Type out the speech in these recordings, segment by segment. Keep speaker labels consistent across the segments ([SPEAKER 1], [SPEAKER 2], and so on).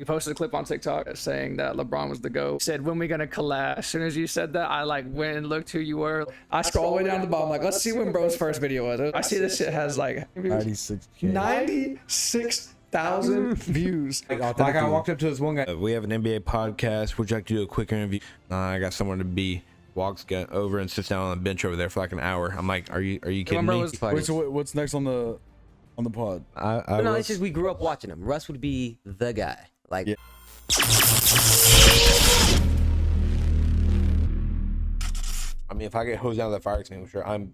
[SPEAKER 1] We posted a clip on TikTok saying that LeBron was the GOAT. Said, when we gonna collab? As soon as you said that, I like went and looked who you were. I scroll all the way down to the bottom, like, let's see when bro's first video was. I see this shit has like 96,000 views.
[SPEAKER 2] Like I walked up to this one guy. We have an NBA podcast. Would you like to do a quick interview? I got someone to be. Walks get over and sits down on the bench over there for like an hour. I'm like, are you kidding me?
[SPEAKER 3] Wait, so what's next on the pod?
[SPEAKER 4] No, it's just we grew up watching him. Russ would be the guy. Like,
[SPEAKER 3] yeah.
[SPEAKER 2] I mean, if I get hosed down with that fire extinguisher, I'm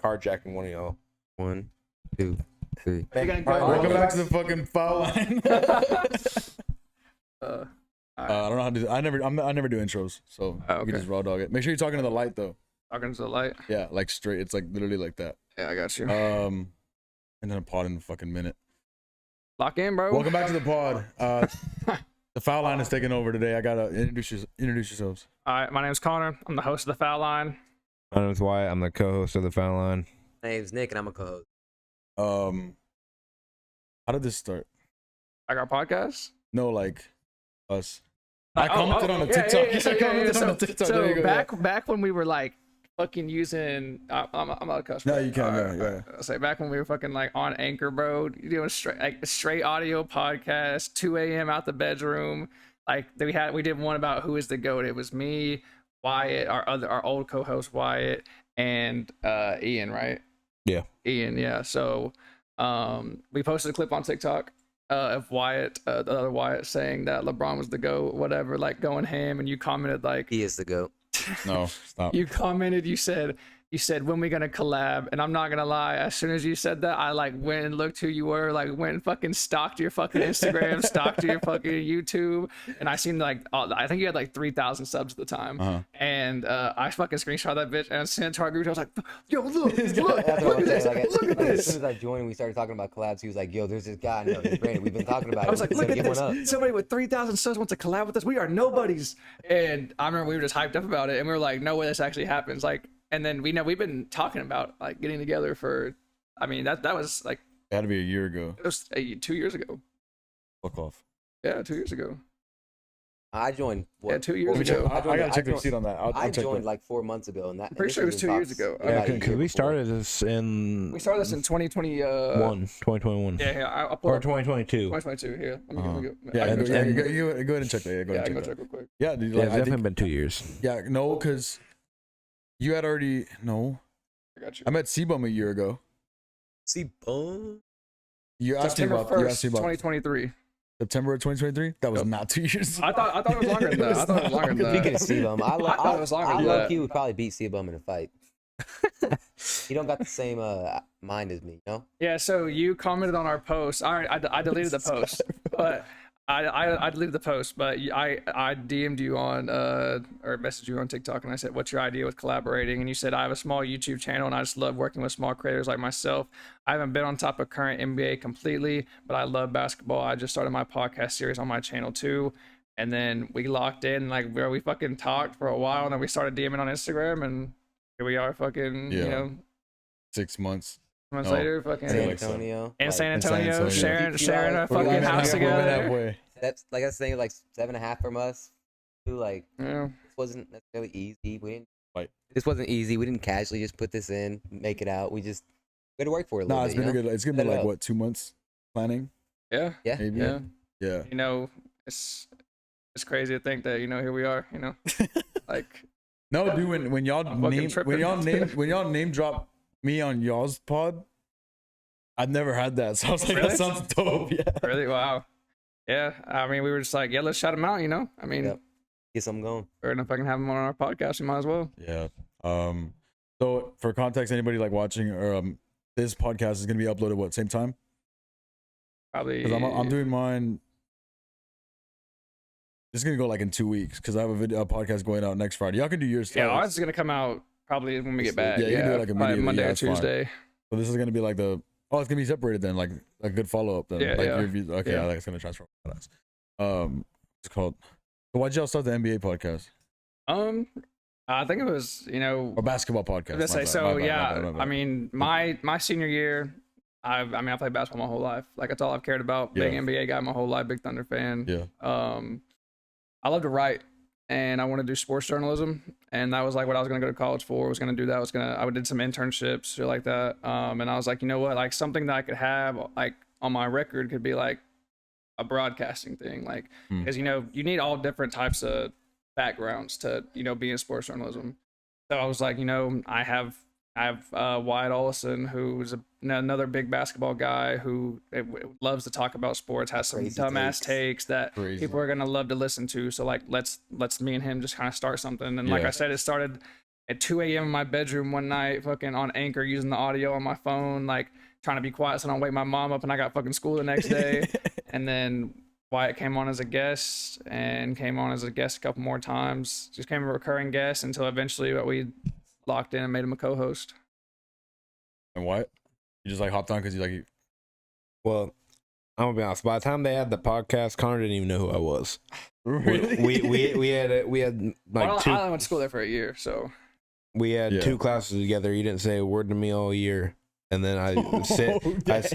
[SPEAKER 2] carjacking one of y'all.
[SPEAKER 4] 1, 2, 3.
[SPEAKER 3] Welcome back to the fucking foul line. I don't know how to do. I never do intros, so you can just raw dog it. Make sure you're talking to the light though.
[SPEAKER 1] Talking to the light.
[SPEAKER 3] Yeah, like straight. It's like literally like that.
[SPEAKER 1] Yeah, I got you.
[SPEAKER 3] And then a pod in a fucking minute.
[SPEAKER 1] Lock in, bro.
[SPEAKER 3] Welcome back to the pod. The foul line is taking over today. I gotta introduce yourselves.
[SPEAKER 1] All right, my name's Connor. I'm the host of the Foul Line.
[SPEAKER 2] My name's Wyatt. I'm the co-host of the foul line.
[SPEAKER 4] My name's Nick, and I'm a co-host.
[SPEAKER 3] How did this start?
[SPEAKER 1] Like our podcast?
[SPEAKER 3] No, like us. I commented on a TikTok. I commented on a TikTok.
[SPEAKER 1] So back when we were like fucking using, I'm not a customer.
[SPEAKER 3] No, you can't. Yeah.
[SPEAKER 1] I'll say back when we were fucking like on Anchor, bro, doing straight audio podcast, 2 a.m. out the bedroom. Like we did one about who is the GOAT. It was me, Wyatt, our old co-host Wyatt, and Ian, right?
[SPEAKER 2] Yeah.
[SPEAKER 1] Ian, yeah. So we posted a clip on TikTok of Wyatt, the other Wyatt, saying that LeBron was the GOAT, whatever, like going ham, and you commented like,
[SPEAKER 4] he is the GOAT.
[SPEAKER 3] No, stop.
[SPEAKER 1] You commented, you said, when we gonna collab? And I'm not gonna lie, as soon as you said that, I like went and looked who you were, like went and fucking stalked your fucking Instagram, stalked your fucking YouTube, and I seen like, I think you had like 3,000 subs at the time, and I fucking screenshot that bitch and sent it to our group. I was like, yo, look at this.
[SPEAKER 4] As soon as I joined, we started talking about collabs. He was like, yo, there's this guy. No, Brandon, we've been talking about it.
[SPEAKER 1] I was like, look at this. Somebody with 3,000 subs wants to collab with us. We are nobodies. And I remember we were just hyped up about it, and we were like, no way this actually happens. Like, and then we've been talking about like getting together for, I mean, that was like,
[SPEAKER 3] it had to be a year ago.
[SPEAKER 1] It was 2 years ago.
[SPEAKER 3] Fuck off.
[SPEAKER 1] Yeah, 2 years ago.
[SPEAKER 4] I joined.
[SPEAKER 1] What, 2 years ago.
[SPEAKER 3] I gotta check the receipt on that.
[SPEAKER 4] I joined like 4 months ago, and that.
[SPEAKER 1] I'm pretty sure it was 2 years ago.
[SPEAKER 2] Yeah, because we started this in.
[SPEAKER 1] We started this in 2021.
[SPEAKER 2] 2021.
[SPEAKER 1] Yeah, I'll pull
[SPEAKER 2] or
[SPEAKER 1] up
[SPEAKER 2] 2022.
[SPEAKER 1] 2022. Here, let me go.
[SPEAKER 3] Yeah, go ahead and check that. Yeah, go ahead and check
[SPEAKER 1] real quick.
[SPEAKER 3] Yeah, dude,
[SPEAKER 2] It's definitely been 2 years.
[SPEAKER 3] Yeah, no, because you had already
[SPEAKER 1] I got you.
[SPEAKER 3] I met C-Bum a year ago.
[SPEAKER 4] C-Bum.
[SPEAKER 3] You asked me
[SPEAKER 1] September
[SPEAKER 3] about
[SPEAKER 1] 1st, 2023.
[SPEAKER 3] September of 2023. That was not 2 years.
[SPEAKER 1] I thought it was longer than that. I thought it was longer than that.
[SPEAKER 4] Speaking of C-Bum, I
[SPEAKER 1] thought it was longer than
[SPEAKER 4] love
[SPEAKER 1] that.
[SPEAKER 4] he would probably beat C-Bum in a fight. He don't got the same mind as me, you know?
[SPEAKER 1] Yeah, so you commented on our post. I deleted the post, but I deleted the post, but I DM'd you on or messaged you on TikTok, and I said, what's your idea with collaborating? And you said, I have a small YouTube channel and I just love working with small creators like myself. I haven't been on top of current NBA completely, but I love basketball. I just started my podcast series on my channel too. And then we locked in, like, where we fucking talked for a while, and then we started DMing on Instagram, and here we are fucking,
[SPEAKER 3] 6 months.
[SPEAKER 1] Months later, fucking
[SPEAKER 4] San Antonio.
[SPEAKER 1] In San Antonio, sharing a
[SPEAKER 4] We're
[SPEAKER 1] fucking house together.
[SPEAKER 4] That's like I was saying, like 7.5 from us. Like,
[SPEAKER 1] Yeah.
[SPEAKER 4] this wasn't necessarily easy.
[SPEAKER 3] Right.
[SPEAKER 4] This wasn't easy. We didn't casually just put this in, make it out. We had to work for it a little
[SPEAKER 3] Nah,
[SPEAKER 4] bit.
[SPEAKER 3] it's gonna be like what, 2 months planning?
[SPEAKER 1] Yeah.
[SPEAKER 4] Yeah.
[SPEAKER 3] Maybe.
[SPEAKER 1] Yeah.
[SPEAKER 3] Yeah.
[SPEAKER 1] It's crazy to think that, here we are, like.
[SPEAKER 3] No, dude, when y'all name drop me on y'all's pod, I've never had that. So I was like,
[SPEAKER 1] Really?
[SPEAKER 3] that sounds dope. Yeah.
[SPEAKER 1] Really? Wow. Yeah. I mean, we were just like, yeah, let's shout him out, I mean,
[SPEAKER 4] Yep. Get something going.
[SPEAKER 1] we're gonna fucking have him on our podcast. We might as well.
[SPEAKER 3] Yeah. So for context, anybody like watching or this podcast is gonna be uploaded what, same time?
[SPEAKER 1] Probably.
[SPEAKER 3] Because I'm doing mine. It's gonna go like in 2 weeks because I have a podcast going out next Friday. Y'all can do yours.
[SPEAKER 1] Yeah,
[SPEAKER 3] first.
[SPEAKER 1] ours is gonna come out probably when we get back.
[SPEAKER 3] Yeah, you can do it, like,
[SPEAKER 1] probably
[SPEAKER 3] immediately.
[SPEAKER 1] Monday
[SPEAKER 3] Yeah,
[SPEAKER 1] or
[SPEAKER 3] that's fine.
[SPEAKER 1] Tuesday.
[SPEAKER 3] So this is gonna be like it's gonna be separated then, like a good follow up then.
[SPEAKER 1] Yeah,
[SPEAKER 3] like
[SPEAKER 1] yeah.
[SPEAKER 3] your views. Okay,
[SPEAKER 1] Yeah.
[SPEAKER 3] yeah, that's gonna transfer. It's called. So why'd y'all start the NBA podcast
[SPEAKER 1] I think it was,
[SPEAKER 3] or basketball podcast?
[SPEAKER 1] Let's say so. Yeah, I mean, my senior year, I mean, I played basketball my whole life. Like that's all I've cared about. Big NBA guy my whole life. Big Thunder fan.
[SPEAKER 3] Yeah.
[SPEAKER 1] I love to write, and I want to do sports journalism, and that was like what I was gonna go to college for. I was gonna do that. I did some internships, shit like that. And I was like, you know what, like something that I could have like on my record could be like a broadcasting thing, like because you know you need all different types of backgrounds to be in sports journalism. So I was like, I have Wyatt Ollison, who's another big basketball guy who loves to talk about sports, has some
[SPEAKER 4] Crazy
[SPEAKER 1] dumbass takes that
[SPEAKER 3] Crazy.
[SPEAKER 1] people are gonna love to listen to. So like, let's me and him just kind of start something. And like I said, it started at 2 a.m. in my bedroom one night, fucking on Anchor, using the audio on my phone, like trying to be quiet so I don't wake my mom up, and I got fucking school the next day. And then Wyatt came on as a guest and came on as a guest a couple more times. Just came a recurring guest until eventually we locked in and made him a co-host.
[SPEAKER 3] And what? You just like hopped on because you like.
[SPEAKER 2] Well, I'm gonna be honest. By the time they had the podcast, Connor didn't even know who I was.
[SPEAKER 3] Really?
[SPEAKER 2] We had like two.
[SPEAKER 1] I only went to school there for a year, so
[SPEAKER 2] We had 2 classes together. He didn't say a word to me all year. And then I sit,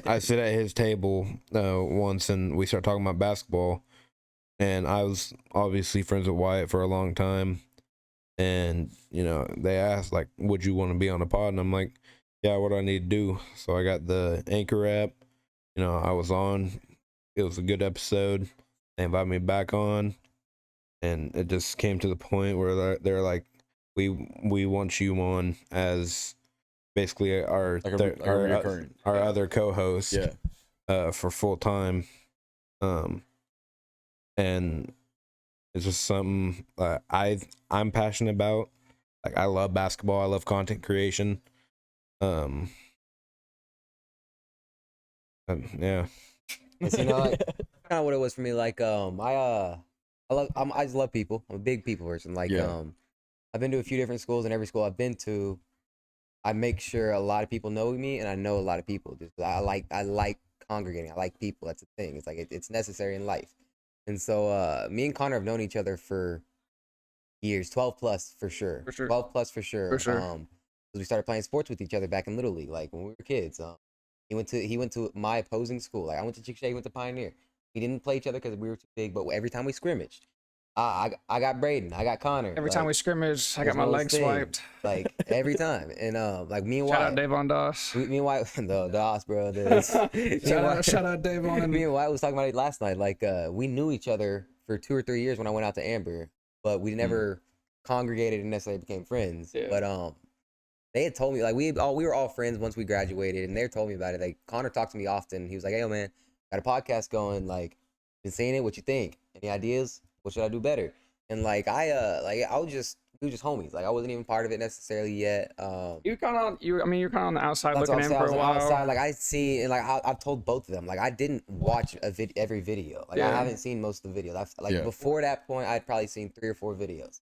[SPEAKER 2] I sit at his table once, and we start talking about basketball. And I was obviously friends with Wyatt for a long time. And they asked like, "Would you want to be on a pod?" And I'm like, "Yeah, what do I need to do?" So I got the Anchor app. I was on. It was a good episode. They invited me back on, and it just came to the point where they're like, "We want you on as." Basically, our other co-host, for full time, and it's just something I'm passionate about. Like I love basketball, I love content creation, yeah.
[SPEAKER 4] It's, like, kind of what it was for me. Like I just love people. I'm a big people person. Like I've been to a few different schools, and every school I've been to, I make sure a lot of people know me, and I know a lot of people. Just I like congregating. I like people. That's the thing. It's like it's necessary in life. And so me and Connor have known each other for years, 12 plus for sure. 12 plus for sure. Because we started playing sports with each other back in Little League, like when we were kids. He went to my opposing school. Like I went to Chick-fil-A, he went to Pioneer. We didn't play each other because we were too big, but every time we scrimmaged, I got Braden, I got Connor.
[SPEAKER 1] Every time we scrimmaged, I got my legs swiped.
[SPEAKER 4] Like every time, and like me and Wyatt.
[SPEAKER 1] Shout out Davon Doss.
[SPEAKER 4] Me and Wyatt, the Doss, bro.
[SPEAKER 1] Shout out Davon.
[SPEAKER 4] Me and Wyatt was talking about it last night. Like we knew each other for 2 or 3 years when I went out to Amber, but we never congregated and necessarily became friends. Yeah. But they had told me, like we were all friends once we graduated, and they told me about it. Like Connor talked to me often. He was like, "Hey, yo, man, got a podcast going. Like, been seeing it. What you think? Any ideas? What should I do better?" And like we were just homies. Like I wasn't even part of it necessarily yet.
[SPEAKER 1] You're kind of on the outside looking in for a while.
[SPEAKER 4] Outside, like I see, and like I've told both of them, like I didn't watch every video. Like I haven't seen most of the videos. Before that point, I'd probably seen 3 or 4 videos.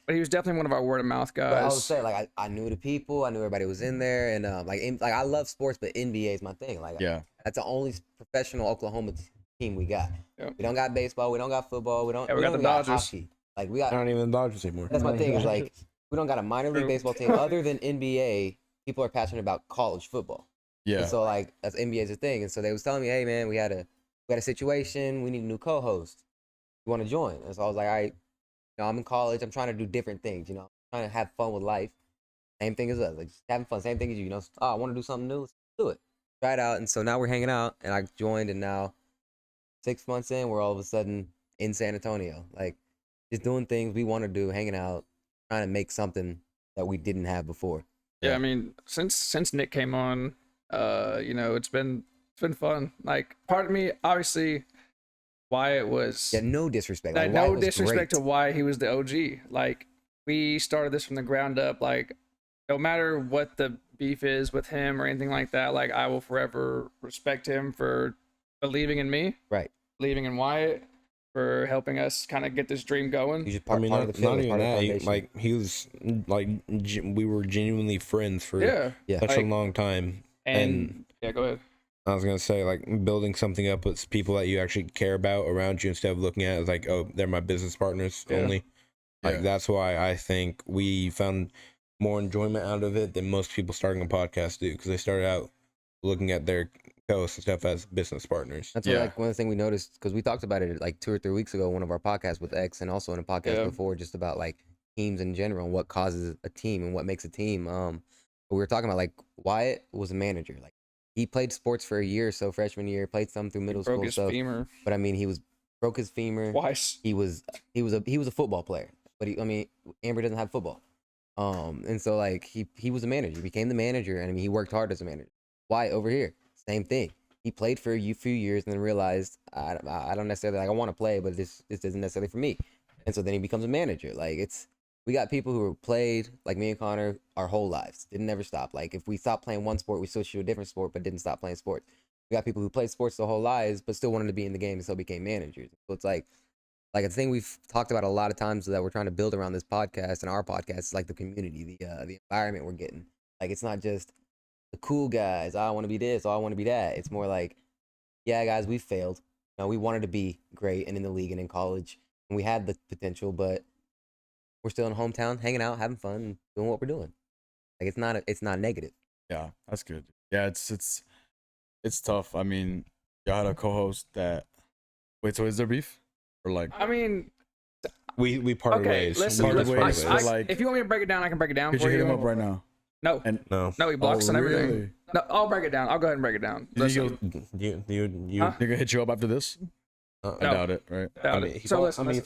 [SPEAKER 1] But he was definitely one of our word of mouth guys.
[SPEAKER 4] But I would say, like I knew the people, I knew everybody was in there, and like I love sports, but NBA is my thing. Like that's the only professional Oklahoma team we got. Yep. We don't got baseball, we don't got football, we got the Dodgers. Hockey. Like we got.
[SPEAKER 2] Not even the Dodgers anymore.
[SPEAKER 4] That's my thing. Is like we don't got a minor league baseball team other than NBA. People are passionate about college football. Yeah. And so like that's NBA's a thing, and so they was telling me, "Hey man, we had a situation. We need a new co-host. You want to join?" And so I was like, "All right, I'm in college. I'm trying to do different things. I'm trying to have fun with life. Same thing as us. Like just having fun. Same thing as you. Oh, I want to do something new. Let's do it. Try it out." And so now we're hanging out, and I joined, and now 6 months in, we're all of a sudden in San Antonio, like just doing things we want to do, hanging out, trying to make something that we didn't have before.
[SPEAKER 1] Yeah, I mean, since Nick came on, it's been fun. Like part of me, obviously, Wyatt was
[SPEAKER 4] no disrespect.
[SPEAKER 1] Like, no disrespect to Wyatt, he was the OG. Like we started this from the ground up. Like no matter what the beef is with him or anything like that, like I will forever respect him for believing in me,
[SPEAKER 4] right?
[SPEAKER 1] Believing in Wyatt, for helping us kind of get this dream going.
[SPEAKER 4] He's part of the family,
[SPEAKER 2] not even that. He was like we were genuinely friends for such a long time.
[SPEAKER 1] And yeah, go ahead.
[SPEAKER 2] I was gonna say, like, building something up with people that you actually care about around you instead of looking at it as like, oh, they're my business partners only. Like that's why I think we found more enjoyment out of it than most people starting a podcast do, because they started out looking at their co-hosts and stuff as business partners.
[SPEAKER 4] That's what, like, one of the things we noticed, because we talked about it like 2 or 3 weeks ago, one of our podcasts with X, and also in a podcast before, just about like teams in general and what causes a team and what makes a team. We were talking about, like, Wyatt was a manager. Like, he played sports for a year or so, freshman year, played some through middle school stuff. Femur. But I mean, he broke his femur
[SPEAKER 1] twice.
[SPEAKER 4] He was a football player, but Amber doesn't have football. And so, like, he was a manager. He became the manager, and I mean, he worked hard as a manager. Wyatt over here, same thing. He played for a few years and then realized, I don't necessarily, like, I want to play, but this isn't necessarily for me. And so then he becomes a manager. Like, we got people who played, like me and Connor, our whole lives. Didn't never stop. Like, if we stopped playing one sport, we switched to a different sport, but didn't stop playing sports. We got people who played sports their whole lives, but still wanted to be in the game and still became managers. So it's like a thing we've talked about a lot of times that we're trying to build around this podcast and our podcast is like the community, the environment we're getting. Like, it's not just the cool guys. I want to be this. I want to be that. It's more like, yeah, guys, we failed. You know, we wanted to be great and in the league and in college, and we had the potential, but we're still in hometown, hanging out, having fun, and doing what we're doing. Like, it's not negative.
[SPEAKER 3] Yeah, that's good. Yeah, it's tough. I mean, y'all had a co-host that. Wait, so is there beef or like?
[SPEAKER 1] I mean,
[SPEAKER 2] we parted ways.
[SPEAKER 1] Listen, if you want me to break it down, I can break it down.
[SPEAKER 3] Could you hit him up right now?
[SPEAKER 1] No.
[SPEAKER 2] No,
[SPEAKER 1] he blocks and everything. Really? No, I'll break it down. I'll go ahead and break it down.
[SPEAKER 3] You're gonna hit you up after this? I doubt it, right?
[SPEAKER 2] He follows family.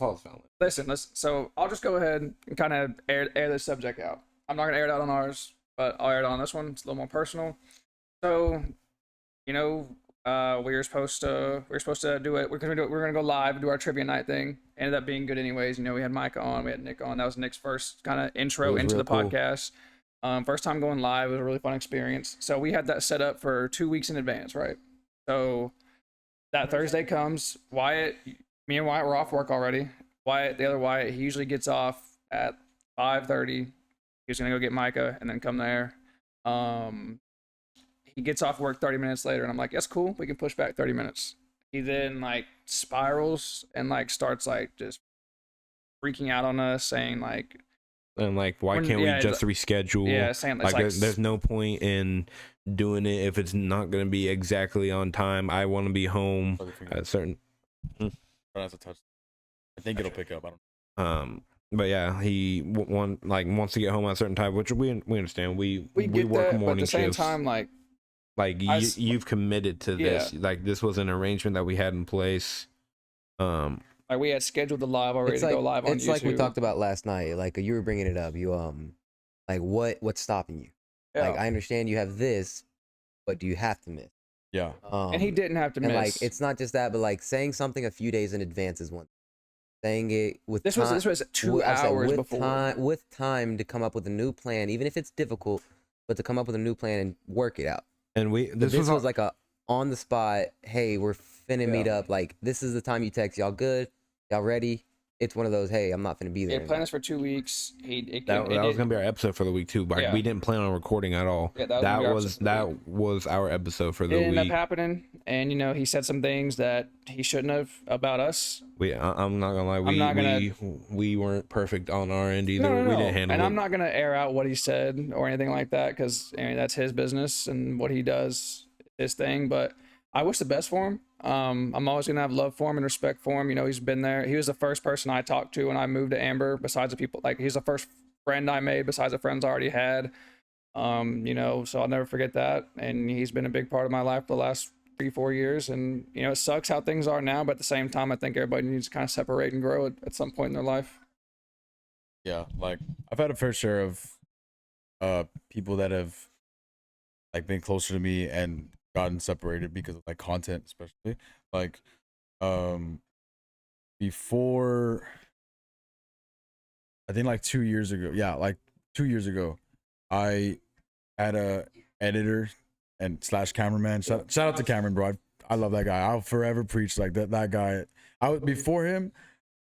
[SPEAKER 1] Listen. So I'll just go ahead and kind of air this subject out. I'm not gonna air it out on ours, but I'll air it on this one. It's a little more personal. So, we were supposed to do it. We're gonna go live and do our trivia night thing. Ended up being good anyways. We had Micah on, we had Nick on. That was Nick's first kind of intro into the podcast. First time going live. It was a really fun experience. So we had that set up for 2 weeks in advance, right? So that Thursday comes. Me and Wyatt were off work already. The other Wyatt, he usually gets off at 5:30. He was gonna go get Micah and then come there. He gets off work 30 minutes later, and I'm like, that's cool. We can push back 30 minutes. He then spirals and starts just freaking out on us, saying
[SPEAKER 2] and why can't we just reschedule?
[SPEAKER 1] Yeah, saying
[SPEAKER 2] there's no point in doing it if it's not going to be exactly on time. I want to be home at a certain.
[SPEAKER 3] I have to touch. I think it'll pick up. I don't.
[SPEAKER 2] But yeah, he wants to get home at a certain time, which we understand. We work morning shifts. But at the same time, you've committed to this. Yeah. This was an arrangement that we had in place.
[SPEAKER 1] We had scheduled the live already to go live on YouTube.
[SPEAKER 4] It's like we talked about last night. Like, you were bringing it up. You what's stopping you? Yeah. Like, I understand you have this, but do you have to miss?
[SPEAKER 3] Yeah.
[SPEAKER 1] And he didn't have to miss.
[SPEAKER 4] And it's not just that, but saying something a few days in advance is one. Saying it with
[SPEAKER 1] this was 2 hours before.
[SPEAKER 4] With time to come up with a new plan, even if it's difficult, but to come up with a new plan and work it out.
[SPEAKER 2] And this was
[SPEAKER 4] like a on the spot. Hey, we're finna meet up. This is the time you text. Y'all good? Y'all ready? It's one of those, hey, I'm not finna be there.
[SPEAKER 1] They planned this for 2 weeks.
[SPEAKER 2] That was gonna be our episode for the week too, but we didn't plan on recording at all. Yeah, that was our episode for the week. It ended
[SPEAKER 1] up happening, and he said some things that he shouldn't have about us.
[SPEAKER 2] I'm not gonna lie, we weren't perfect on our end either.
[SPEAKER 1] No.
[SPEAKER 2] We didn't handle it.
[SPEAKER 1] And I'm not gonna air out what he said or anything like that, because that's his business and what he does, his thing. But I wish the best for him. I'm always gonna have love for him and respect for him. He's been there. He was the first person I talked to when I moved to Amber, besides the people, he's the first friend I made besides the friends I already had. So I'll never forget that. And he's been a big part of my life for the last 3-4 years. And it sucks how things are now, but at the same time, I think everybody needs to kind of separate and grow at some point in their life.
[SPEAKER 3] Yeah, I've had a fair share of people that have been closer to me and gotten separated because of content, especially before, I think 2 years ago. 2 years ago, I had a editor and / cameraman. Shout out to Cameron, bro. I love that guy. I'll forever preach that guy. Before him,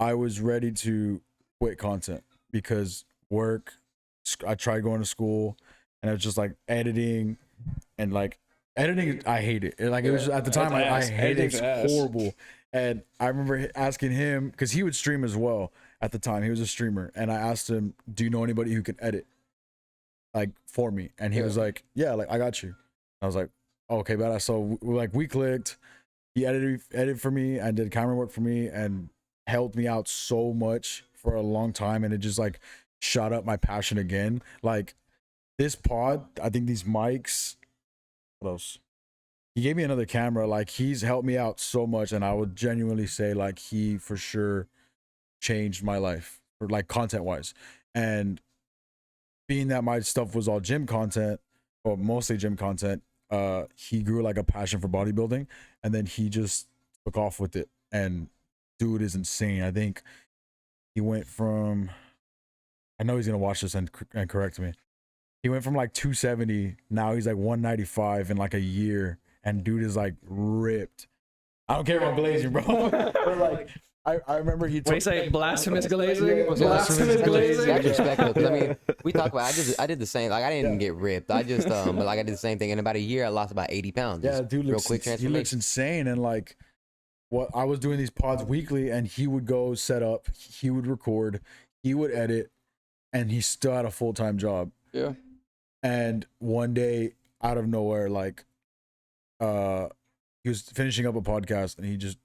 [SPEAKER 3] I was ready to quit content because work. I tried going to school, and it was just editing and editing. I hate it. It was at the time I hated it. It's horrible. And I remember asking him, because he would stream as well at the time. He was a streamer, and I asked him, "Do you know anybody who can edit for me?" And he was like, "Yeah, I got you." I was like, okay, badass. So like we clicked. He edited for me and did camera work for me and helped me out so much for a long time, and it just like shot up my passion again. Like this pod, I think these mics, what else? He gave me another camera. Like he's helped me out so much, and I would genuinely say like he for sure changed my life for like content wise. And being that my stuff was all gym content or mostly gym content, he grew like a passion for bodybuilding, and then he just took off with it. And dude is insane. I think he went from, I know he's gonna watch this and correct me. He went from like 270, now he's like 195 in like a year, and dude is like ripped. I don't care about glazing, bro. But like, I remember he.
[SPEAKER 1] What do you say? Blasphemous glazing.
[SPEAKER 3] Yeah,
[SPEAKER 1] Blasphemous glazing.
[SPEAKER 4] That's respectful. 'Cause I mean, we talk about. I did the same. Like I didn't get ripped. I just but like I did the same thing. In about a year, I lost about 80 pounds.
[SPEAKER 3] Yeah,
[SPEAKER 4] Just
[SPEAKER 3] dude
[SPEAKER 4] real
[SPEAKER 3] looks
[SPEAKER 4] quick
[SPEAKER 3] he looks
[SPEAKER 4] transformation.
[SPEAKER 3] insane. And like, what I was doing these pods weekly, and he would go set up, he would record, he would edit, and he still had a full-time job.
[SPEAKER 1] Yeah.
[SPEAKER 3] And one day, out of nowhere, like, he was finishing up a podcast, and he just,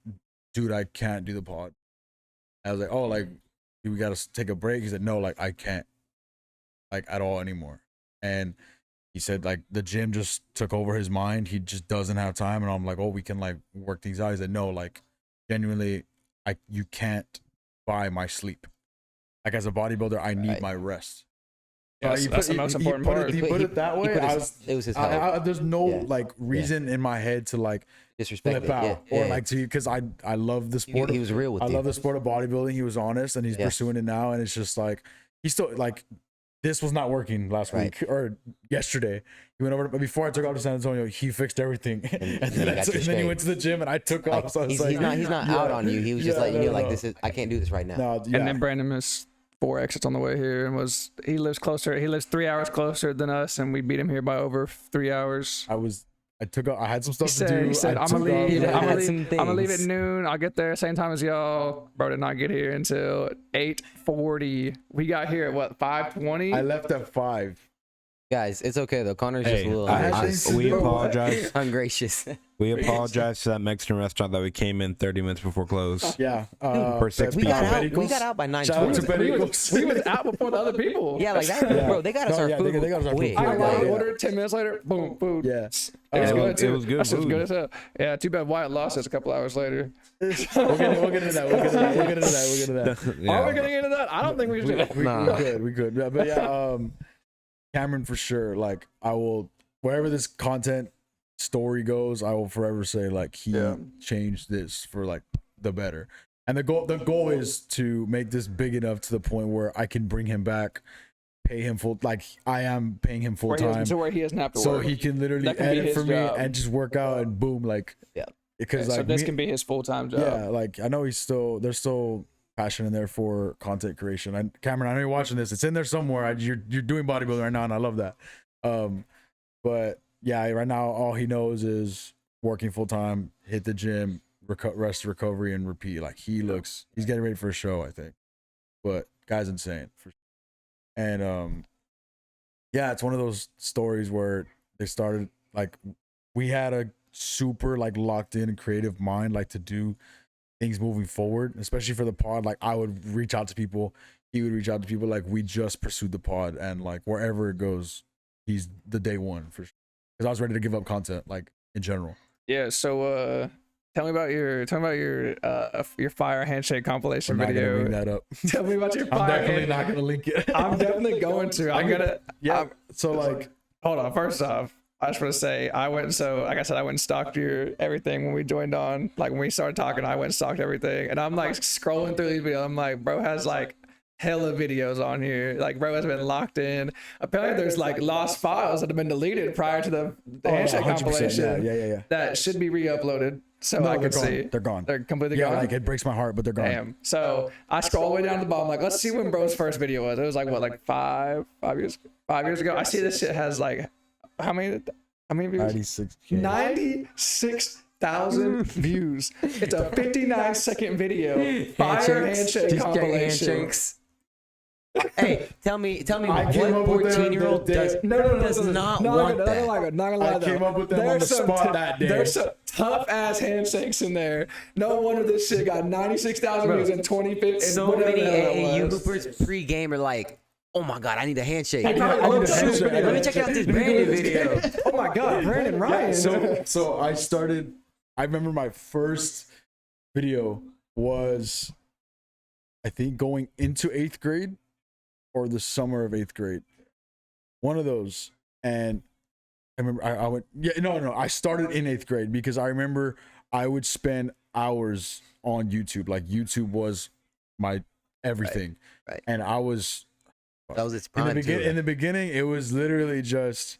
[SPEAKER 3] dude, I can't do the pod. I was like, oh, like, we got to take a break. He said, no, like, I can't, like, at all anymore. And he said, like, the gym just took over his mind. He just doesn't have time. And I'm like, oh, we can, like, work things out. He said, no, like, genuinely, you can't buy my sleep. Like, as a bodybuilder, I need my rest.
[SPEAKER 1] Yes, that's the most important part.
[SPEAKER 3] He put it that way.
[SPEAKER 4] It was his health.
[SPEAKER 3] There's no like reason in my head to like
[SPEAKER 4] Disrespect
[SPEAKER 3] flip
[SPEAKER 4] it.
[SPEAKER 3] out or like to, because I love the sport.
[SPEAKER 4] He was real with
[SPEAKER 3] I
[SPEAKER 4] you.
[SPEAKER 3] love the sport of bodybuilding. He was honest, and he's pursuing it now. And it's just like he's still like, this was not working last week or yesterday. He went over, but before I took off to San Antonio, he fixed everything, and then he went to the gym, and I took off. So I was
[SPEAKER 4] he's not out on you. He was just letting you know, like, this is, I can't do this right now.
[SPEAKER 3] No,
[SPEAKER 1] And then Brandon missed 4 exits on the way here, and he lives 3 hours closer than us, and we beat him here by over 3 hours.
[SPEAKER 3] I had some stuff to do.
[SPEAKER 1] He said, I'm gonna leave at
[SPEAKER 4] things.
[SPEAKER 1] noon. I'll get there same time as y'all. Bro did not get here until 8:40. We got here at what, 5:20?
[SPEAKER 3] I left at 5.
[SPEAKER 4] Guys, it's okay though. Connor's just a little ungracious.
[SPEAKER 2] We apologize.
[SPEAKER 4] Ungracious.
[SPEAKER 2] We apologize to that Mexican restaurant that we came in 30 minutes before close.
[SPEAKER 3] Yeah.
[SPEAKER 2] For 6
[SPEAKER 4] We
[SPEAKER 2] people.
[SPEAKER 4] got out by
[SPEAKER 3] Shout out to
[SPEAKER 4] 9:20.
[SPEAKER 3] Betty Eagles.
[SPEAKER 1] We was out before the other people.
[SPEAKER 4] Yeah, like that, bro. They got us our food.
[SPEAKER 3] They got us our
[SPEAKER 4] quick.
[SPEAKER 3] food.
[SPEAKER 1] I
[SPEAKER 3] Yeah.
[SPEAKER 1] ordered 10 minutes later. Boom, food.
[SPEAKER 3] Yeah.
[SPEAKER 1] It was good too.
[SPEAKER 2] It was good
[SPEAKER 1] That shit was
[SPEAKER 2] food.
[SPEAKER 1] good as hell. Yeah, too bad Wyatt lost us a couple hours later.
[SPEAKER 3] We'll get into that. We'll get into that.
[SPEAKER 2] Yeah.
[SPEAKER 1] Are we getting into that? I don't think we should.
[SPEAKER 3] We could. Yeah, but yeah, Cameron for sure. Like I will, wherever this content story goes, I will forever say like he changed this for like the better. And the goal is to make this big enough to the point where I can bring him back, pay him full, like I am paying him full time,
[SPEAKER 1] To where he doesn't have to
[SPEAKER 3] so
[SPEAKER 1] work.
[SPEAKER 3] he can literally
[SPEAKER 1] That can be
[SPEAKER 3] edit
[SPEAKER 1] his
[SPEAKER 3] for me
[SPEAKER 1] job.
[SPEAKER 3] and just work out and boom, like because
[SPEAKER 1] so
[SPEAKER 3] like
[SPEAKER 1] this
[SPEAKER 3] me-
[SPEAKER 1] can be his full-time job.
[SPEAKER 3] yeah, like I know there's still passion in there for content creation. And Cameron, I know you're watching this. It's in there somewhere. You're doing bodybuilding right now, and I love that. But yeah, right now all he knows is working full time, hit the gym, rest, recovery, and repeat. Like he's getting ready for a show, I think. But guy's insane for sure. And yeah, it's one of those stories where they started like we had a super like locked in creative mind, like to do things moving forward, especially for the pod. Like I would reach out to people, he would reach out to people. Like we just pursued the pod, and like wherever it goes, he's the day one for sure. Because I was ready to give up content, like in general.
[SPEAKER 1] Yeah. So tell me about your fire handshake compilation
[SPEAKER 3] We're not gonna
[SPEAKER 1] video.
[SPEAKER 3] bring that up.
[SPEAKER 1] Tell me about your
[SPEAKER 3] I'm
[SPEAKER 1] fire
[SPEAKER 3] definitely
[SPEAKER 1] handshake.
[SPEAKER 3] not gonna link it.
[SPEAKER 1] I'm definitely going to. I'm gonna.
[SPEAKER 3] Yeah. So like,
[SPEAKER 1] Hold on. First off, I just want to say like I said, I went and stalked your everything when we joined on. Like when we started talking, I went and stalked everything, and I'm like scrolling through these videos. I'm like, bro has like hella videos on here. Like bro has been locked in. Apparently, there's like lost files that have been deleted prior to the handshake
[SPEAKER 3] 100%,
[SPEAKER 1] compilation.
[SPEAKER 3] yeah.
[SPEAKER 1] That should be re-uploaded so I
[SPEAKER 3] they're
[SPEAKER 1] can
[SPEAKER 3] gone.
[SPEAKER 1] see.
[SPEAKER 3] They're gone.
[SPEAKER 1] They're completely
[SPEAKER 3] Yeah,
[SPEAKER 1] gone.
[SPEAKER 3] like it breaks my heart, but they're gone.
[SPEAKER 1] Damn. So I scroll all the way down to the bottom. Like, let's see when bro's first video was. It was like what, like 5 years ago. I see this shit has like how many views? 96,000 views. It's a 59-second video. Fire handshake compilation.
[SPEAKER 4] Hey, tell me
[SPEAKER 3] I came up
[SPEAKER 4] what
[SPEAKER 3] with them
[SPEAKER 4] 14-year-old
[SPEAKER 3] the
[SPEAKER 4] does
[SPEAKER 3] day-
[SPEAKER 4] does not want that.
[SPEAKER 1] Not gonna lie,
[SPEAKER 3] I came
[SPEAKER 1] though.
[SPEAKER 3] up with them on the
[SPEAKER 1] There's some
[SPEAKER 3] spot
[SPEAKER 1] tou-
[SPEAKER 3] that day.
[SPEAKER 1] There's some tough ass handshakes in there. No wonder this shit got 96,000 views in 2015.
[SPEAKER 4] So many AAU hoopers pre-game are like, oh my god, I need a handshake.
[SPEAKER 3] I need a handshake.
[SPEAKER 4] Let me check out this Brandon video.
[SPEAKER 1] Oh my god, Brandon Ryan.
[SPEAKER 3] So I started. I remember my first video was, I think, going into 8th grade or the summer of 8th grade. One of those. And I remember I went, no. I started in 8th grade because I remember I would spend hours on YouTube. Like YouTube was my everything.
[SPEAKER 4] Right.
[SPEAKER 3] And I was,
[SPEAKER 4] That was its prime too.
[SPEAKER 3] in the beginning, it was literally just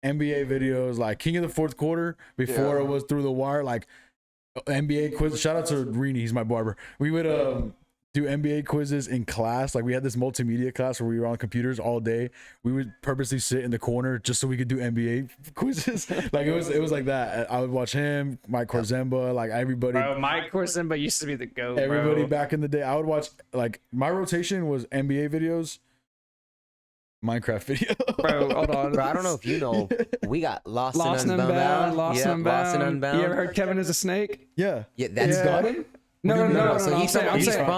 [SPEAKER 3] NBA videos, like King of the Fourth Quarter before it was Through the Wire, like NBA quiz. Shout out to Reenie, he's my barber. We would do NBA quizzes in class. Like we had this multimedia class where we were on computers all day. We would purposely sit in the corner just so we could do NBA quizzes. Like it was like that. I would watch him, Mike Korzemba, like everybody.
[SPEAKER 1] Bro, Mike Korzemba used to be the GOAT,
[SPEAKER 3] Everybody
[SPEAKER 1] bro.
[SPEAKER 3] back in the day. I would watch, like, my rotation was NBA videos, Minecraft video.
[SPEAKER 1] Bro, hold on.
[SPEAKER 4] Bro, I don't know if you know, we got Lost,
[SPEAKER 1] Lost
[SPEAKER 4] and
[SPEAKER 1] and
[SPEAKER 4] Unbound.
[SPEAKER 1] Unbound. Lost
[SPEAKER 4] Yeah,
[SPEAKER 1] and
[SPEAKER 4] Lost and
[SPEAKER 1] Unbound.
[SPEAKER 4] Unbound.
[SPEAKER 1] You ever heard Kevin is a snake?
[SPEAKER 3] Yeah.
[SPEAKER 4] Yeah, that's
[SPEAKER 1] Yeah.
[SPEAKER 3] Got him?
[SPEAKER 1] No.
[SPEAKER 4] So he's from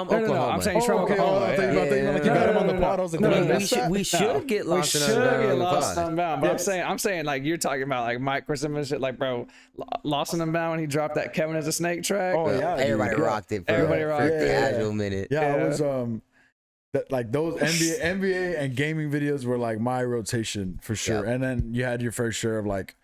[SPEAKER 4] Oklahoma.
[SPEAKER 1] I'm saying he's from
[SPEAKER 3] okay.
[SPEAKER 1] Oklahoma.
[SPEAKER 3] I thought you were like, you got him on the pod. I was like,
[SPEAKER 1] No,
[SPEAKER 3] what
[SPEAKER 1] no,
[SPEAKER 3] is
[SPEAKER 1] no.
[SPEAKER 3] that?
[SPEAKER 4] We should get Lost
[SPEAKER 1] we
[SPEAKER 4] and
[SPEAKER 1] should
[SPEAKER 4] Unbound.
[SPEAKER 1] get
[SPEAKER 4] on the
[SPEAKER 1] Lost
[SPEAKER 4] pod.
[SPEAKER 1] and Unbound, but
[SPEAKER 3] Yes.
[SPEAKER 1] I'm saying like you're talking about like Mike Korzemba shit, like bro, Lost and Unbound when he dropped that Kevin is a snake track.
[SPEAKER 3] Oh, yeah.
[SPEAKER 4] Everybody
[SPEAKER 3] dude.
[SPEAKER 4] rocked it for,
[SPEAKER 1] Everybody rocked
[SPEAKER 4] for
[SPEAKER 1] it.
[SPEAKER 4] casual minute.
[SPEAKER 3] Yeah, I
[SPEAKER 1] Yeah.
[SPEAKER 3] was that, like those NBA and gaming videos were like my rotation for sure.
[SPEAKER 4] Yep.
[SPEAKER 3] And then you had your fair share of like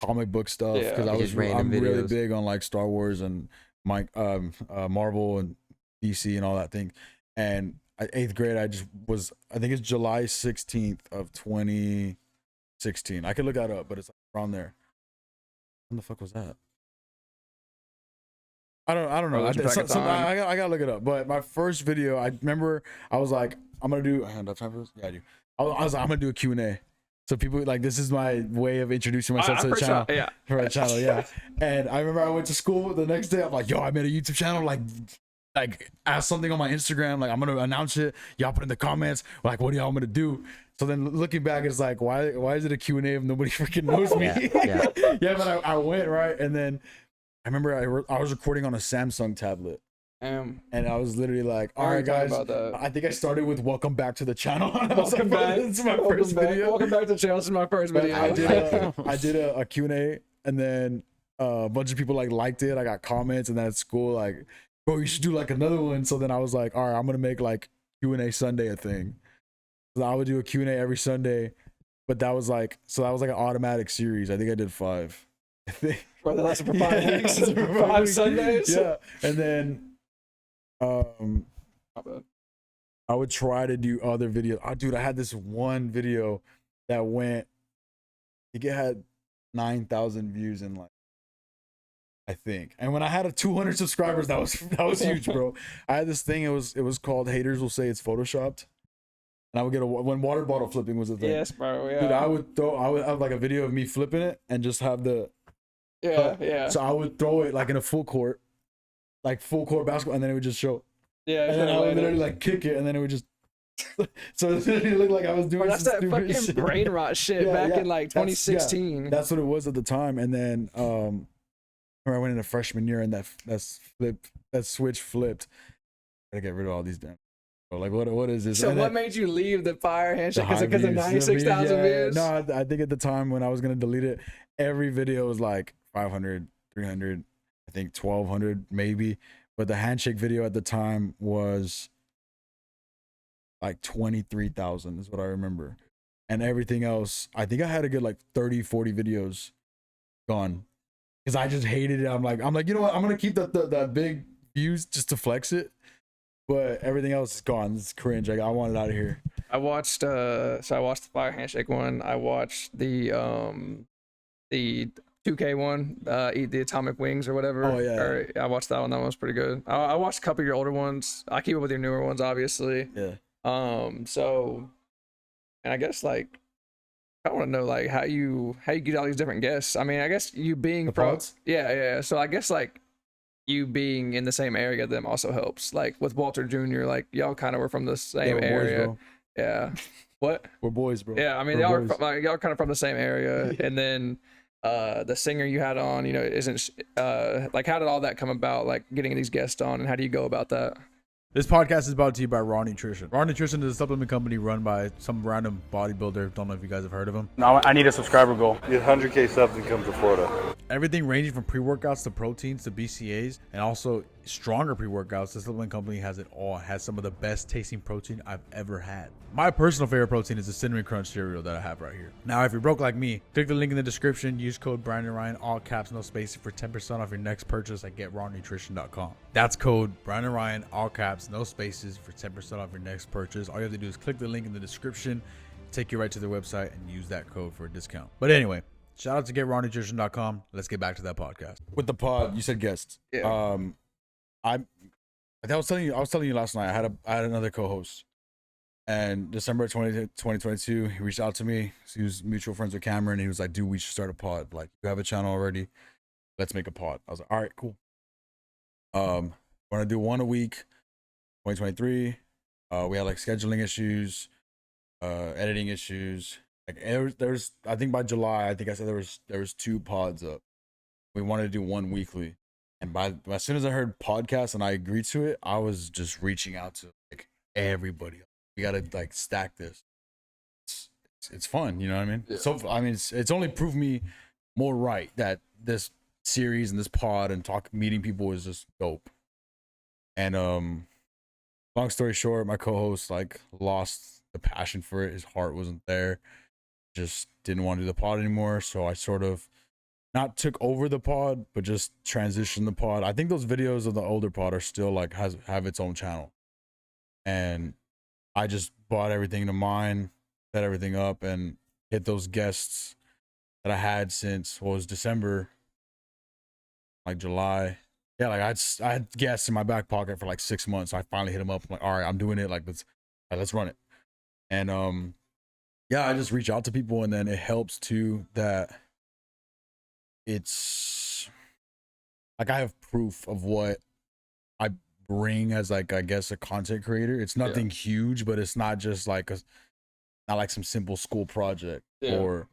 [SPEAKER 3] comic book stuff
[SPEAKER 1] Yeah.
[SPEAKER 3] because
[SPEAKER 4] Just random
[SPEAKER 3] I'm really
[SPEAKER 4] videos.
[SPEAKER 3] big on like Star Wars and Marvel and DC and all that thing. And 8th grade, I think it's July 16th of 2016. I could look that up, but it's like around there. When the fuck was that? I don't know.
[SPEAKER 1] Oh,
[SPEAKER 3] I,
[SPEAKER 1] lose track of
[SPEAKER 3] some-
[SPEAKER 1] time.
[SPEAKER 3] I gotta look it up. But my first video, I remember I was like, I'm gonna do. I have time for this? Yeah, I do. I was like, I'm gonna do a Q&A. So people like, this is my way of introducing myself to the
[SPEAKER 1] pretty
[SPEAKER 3] channel.
[SPEAKER 1] sure, yeah.
[SPEAKER 3] For a channel, yeah. And I remember I went to school the next day. I'm like, yo, I made a YouTube channel. Like ask something on my Instagram. Like I'm gonna announce it. Y'all put in the comments. Like, what do y'all want me to do? So then looking back, it's like, why is it a Q&A if nobody freaking knows me? Yeah, but I went right, and then I remember I was recording on a Samsung tablet. And I was literally like, all right, guys, I think I started with welcome back to the channel.
[SPEAKER 1] Welcome back.
[SPEAKER 3] This is my first video.
[SPEAKER 1] Welcome back to the channel. This is my first video.
[SPEAKER 3] I did a Q&A, and then a bunch of people like liked it. I got comments, and then at school, like, bro, you should do like another one. So then I was like, all right, I'm going to make like Q&A Sunday a thing. So I would do a Q&A every Sunday, but that was like an automatic series. I think I did 5. I think.
[SPEAKER 1] Bro, that lasted for 5 weeks. 5 Sundays.
[SPEAKER 3] Yeah. And then I would try to do other videos. Oh, dude, I had this one video that went, I think it had 9,000 views in like, I think. And when I had 200 subscribers, that was huge, bro. I had this thing, it was called Haters Will Say It's Photoshopped. And I would get when water bottle flipping was a thing.
[SPEAKER 1] Yes, bro. Yeah.
[SPEAKER 3] Dude, I would have like a video of me flipping it and just have the
[SPEAKER 1] Yeah.
[SPEAKER 3] So I would throw it like in a full court basketball, and then it would just show.
[SPEAKER 1] Yeah.
[SPEAKER 3] And then I would literally like kick it, and then it would just. So it literally looked like I was doing.
[SPEAKER 1] Bro, that's
[SPEAKER 3] some
[SPEAKER 1] that
[SPEAKER 3] stupid
[SPEAKER 1] fucking
[SPEAKER 3] shit.
[SPEAKER 1] brain rot shit
[SPEAKER 3] Yeah,
[SPEAKER 1] back
[SPEAKER 3] yeah.
[SPEAKER 1] in like
[SPEAKER 3] That's-
[SPEAKER 1] 2016.
[SPEAKER 3] That's what it was at the time, and then remember I went into freshman year, and that switch flipped. Gotta get rid of all these damn. Like what is this?
[SPEAKER 1] So
[SPEAKER 3] And
[SPEAKER 1] what
[SPEAKER 3] then
[SPEAKER 1] made you leave the fire handshake?
[SPEAKER 3] the high
[SPEAKER 1] Because of
[SPEAKER 3] views,
[SPEAKER 1] 96,000
[SPEAKER 3] yeah,
[SPEAKER 1] views?
[SPEAKER 3] No, I think at the time when I was gonna delete it, every video was like 500, 300, I think 1,200 maybe. But the handshake video at the time was like 23,000 is what I remember. And everything else, I think I had a good like 30, 40 videos gone. Because I just hated it. I'm like, you know what? I'm gonna keep that big views just to flex it. But everything else is gone. It's cringe. I want it out of here.
[SPEAKER 1] I watched the fire handshake one. I watched the 2K one, eat the atomic wings or whatever.
[SPEAKER 3] Oh, yeah.
[SPEAKER 1] Or, I watched that one. That one was pretty good. I watched a couple of your older ones. I keep up with your newer ones, obviously.
[SPEAKER 3] Yeah.
[SPEAKER 1] So, and I guess like I want to know like how you get all these different guests. I mean, I guess you being
[SPEAKER 3] The
[SPEAKER 1] pro.
[SPEAKER 3] pods?
[SPEAKER 1] Yeah. So I guess like you being in the same area them also helps. Like with Walter Jr., like y'all kind of were from the same
[SPEAKER 3] we're boys,
[SPEAKER 1] area.
[SPEAKER 3] bro.
[SPEAKER 1] Yeah. What?
[SPEAKER 3] We're boys, bro.
[SPEAKER 1] Yeah, I mean,
[SPEAKER 3] We're
[SPEAKER 1] y'all are
[SPEAKER 3] boys.
[SPEAKER 1] y'all are kind of from the same area, and then the singer you had on, you know, isn't like, how did all that come about? Like getting these guests on, and how do you go about that?
[SPEAKER 3] This podcast is brought to you by Raw Nutrition. Raw Nutrition is a supplement company run by some random bodybuilder. Don't know if you guys have heard of him.
[SPEAKER 5] No, I need a subscriber goal.
[SPEAKER 6] Get 100K subs and come to Florida.
[SPEAKER 3] Everything ranging from pre-workouts to proteins to BCAAs and also stronger pre-workouts. The supplement company has it all. It has some of the best tasting protein I've ever had. My personal favorite protein is the Cinnamon Crunch cereal that I have right here. Now, if you're broke like me, click the link in the description. Use code BrandonRyan, all caps, no spaces, for 10% off your next purchase at GetRawNutrition.com. That's code BrandonRyan, all caps, no spaces, for 10% off your next purchase. All you have to do is click the link in the description, take you right to their website, and use that code for a discount. But anyway, shout out to GetRawNutrition.com. Let's get back to that podcast. With the pod, you said guests.
[SPEAKER 1] Yeah.
[SPEAKER 3] I was telling you last night. I had another co-host, and December 2022, he reached out to me. He was mutual friends with Cameron. And he was like, "Dude, we should start a pod. Like, you have a channel already. Let's make a pod." I was like, "All right, cool." We're gonna do one a week. 2023. We had like scheduling issues, editing issues. Like there's I think by July, I think I said there was 2 pods up. We wanted to do one weekly. And as soon as I heard podcast and I agreed to it, I was just reaching out to like everybody. We gotta like stack this. It's fun, you know what I mean? Yeah. So I mean, it's only proved me more right that this series and this pod and meeting people is just dope. And long story short, my co-host like lost the passion for it. His heart wasn't there. Just didn't want to do the pod anymore. So I sort of not took over the pod, but just transitioned the pod. I think those videos of the older pod are still like have its own channel. And I just bought everything to mine, set everything up, and hit those guests that I had since December, like July. Yeah, like I had guests in my back pocket for like 6 months. So I finally hit them up. I'm like, all right, I'm doing it. Like let's run it. And yeah, I just reach out to people, and then it helps too that it's like I have proof of what I bring as like, I guess, a content creator. It's nothing huge, but it's not just like not like some simple school project, or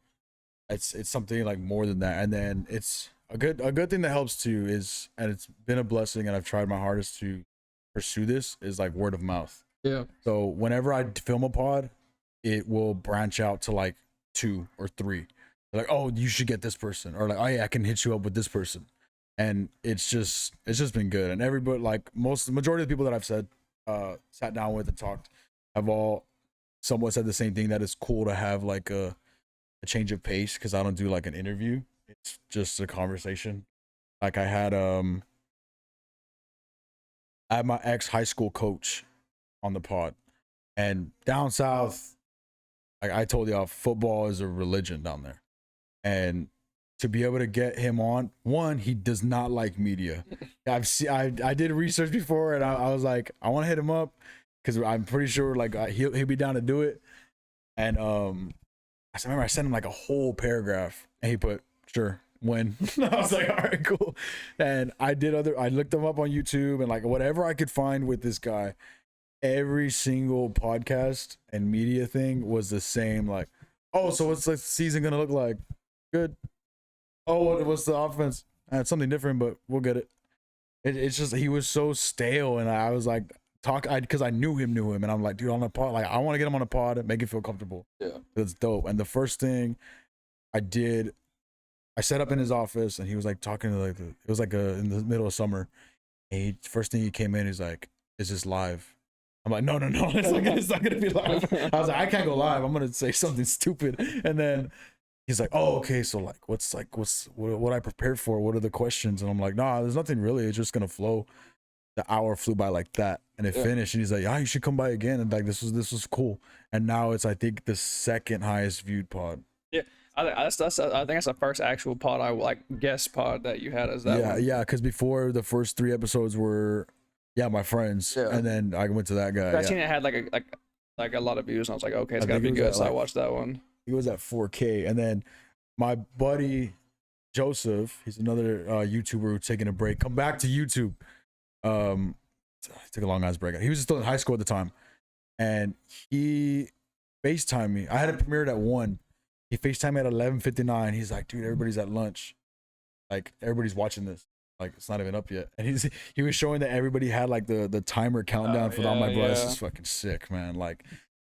[SPEAKER 3] it's something like more than that. And then it's a good thing that helps too is, and it's been a blessing, and I've tried my hardest to pursue this, is like word of mouth.
[SPEAKER 1] Yeah.
[SPEAKER 3] So whenever I film a pod, it will branch out to like 2 or 3. They're like, "Oh, you should get this person," or like, "Oh yeah, I can hit you up with this person." And it's just been good. And everybody, like the majority of the people that I've sat down with and talked, have all somewhat said the same thing, that it's cool to have like a change of pace, because I don't do like an interview. It's just a conversation. Like I had my ex high school coach on the pod, and down south, like I told y'all, football is a religion down there. And to be able to get him on, one, he does not like media. I did research before, and I was like, I want to hit him up, because I'm pretty sure like he'll be down to do it. And I remember I sent him like a whole paragraph, and he put, "Sure, when." I was like, all right, cool. And I looked him up on YouTube, and like whatever I could find with this guy, every single podcast and media thing was the same. Like, "Oh, so what's the season gonna look like?" "Good." "Oh, what's the offense?" "It's something different, but we'll get it." It's just, he was so stale, and I was like, because I knew him, and I'm like, "Dude, on a pod, like I want to get him on a pod and make it feel comfortable."
[SPEAKER 1] Yeah,
[SPEAKER 3] it's dope. And the first thing I did, I set up in his office, and he was like talking to like it was like in the middle of summer. And first thing he came in, he's like, "Is this live?" I'm like, no, it's not gonna be live. I was like, I can't go live. I'm gonna say something stupid. And then he's like, "Oh, okay. So like, what I prepared for? What are the questions?" And I'm like, "Nah, there's nothing really. It's just gonna flow." The hour flew by like that, and it finished. And he's like, "Yeah, you should come by again." And like, this was cool. And now it's, I think, the second highest viewed pod.
[SPEAKER 1] Yeah, I think that's the first actual pod I like, guest pod that you had as that one.
[SPEAKER 3] Yeah, because before, the first 3 episodes were my friends, and then I went to that guy.
[SPEAKER 1] I seen it had like a lot of views, and I was like, okay, it's gotta be good. So I watched that one.
[SPEAKER 3] He was at 4K, and then my buddy Joseph, he's another YouTuber who's taking a break. Come back to YouTube. Took a long ass break. He was still in high school at the time, and he FaceTimed me. I had it premiered at 1. He FaceTimed me at 11:59. He's like, dude, everybody's at lunch. Like, everybody's watching this. Like, it's not even up yet. And he was showing that everybody had like the timer countdown for that. I'm like, bro, this is fucking sick, man. Like,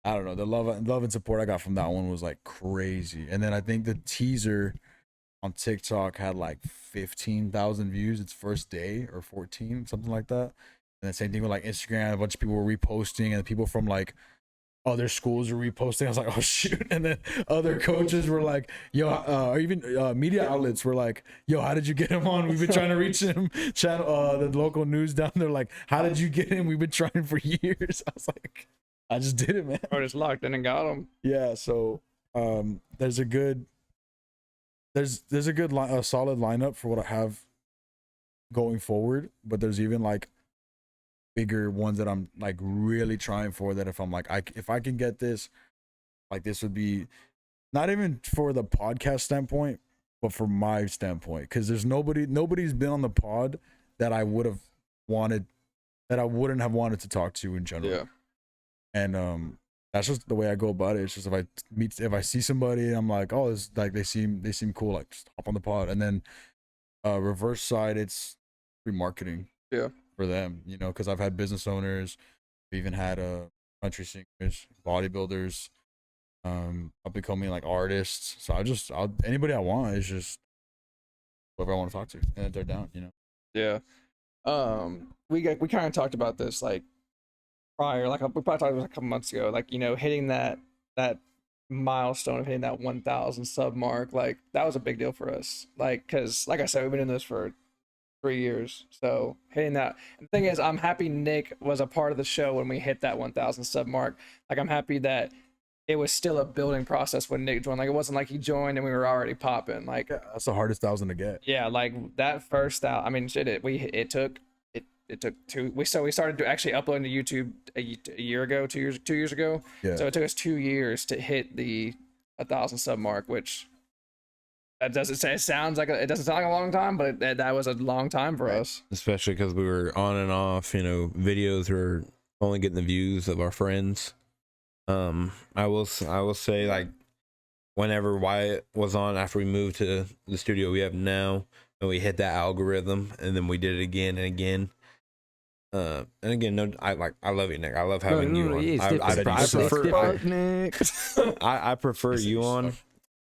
[SPEAKER 3] I don't know. The love and support I got from that one was like crazy. And then I think the teaser on TikTok had like 15,000 views its first day, or 14, something like that. And the same thing with like Instagram. A bunch of people were reposting, and people from like other schools were reposting. I was like, oh shoot. And then other coaches were like, yo, or even media outlets were like, yo, how did you get him on? We've been trying to reach him. The local news down there, like, how did you get him? We've been trying for years. I was like, I just did it, man.
[SPEAKER 1] I just locked in and got him.
[SPEAKER 3] Yeah. So there's a good solid lineup for what I have going forward, but there's even like bigger ones that I'm like really trying for, that if I'm like, if I can get this, like, this would be not even for the podcast standpoint, but for my standpoint, because there's nobody's been on the pod that I would have wanted, that I wouldn't have wanted to talk to in general.
[SPEAKER 1] Yeah.
[SPEAKER 3] And that's just the way I go about it. It's just if I see somebody and I'm like, oh, it's like they seem cool, like, just hop on the pod. And then reverse side, it's free marketing.
[SPEAKER 1] Yeah.
[SPEAKER 3] For them, you know, because I've had business owners, I've even had country singers, bodybuilders, up and coming like artists. So anybody I want is just whoever I want to talk to, and they're down, you know.
[SPEAKER 1] Yeah. We kind of talked about this like prior, like we probably talked about it a couple months ago, like, you know, hitting that milestone of hitting that 1,000 sub mark. Like, that was a big deal for us, like, because like I said, we've been in this for 3 years, so hitting that. And the thing is, I'm happy Nick was a part of the show when we hit that 1,000 sub mark. Like, I'm happy that it was still a building process when Nick joined. Like, it wasn't like he joined and we were already popping. Like,
[SPEAKER 3] yeah, that's the hardest 1,000 to get.
[SPEAKER 1] Yeah, like that first out. I mean, shit, it took 2. We started to actually uploading to YouTube a year ago, 2 years ago.
[SPEAKER 3] Yeah.
[SPEAKER 1] So it took us 2 years to hit the 1,000 sub mark, which that doesn't say, it doesn't sound like a long time, but that was a long time for us.
[SPEAKER 2] Especially because we were on and off, you know, videos were only getting the views of our friends. I will say, like, whenever Wyatt was on after we moved to the studio we have now, and we hit that algorithm, and then we did it again and again. And again, no, I love you, Nick. I love having you on. I prefer you on.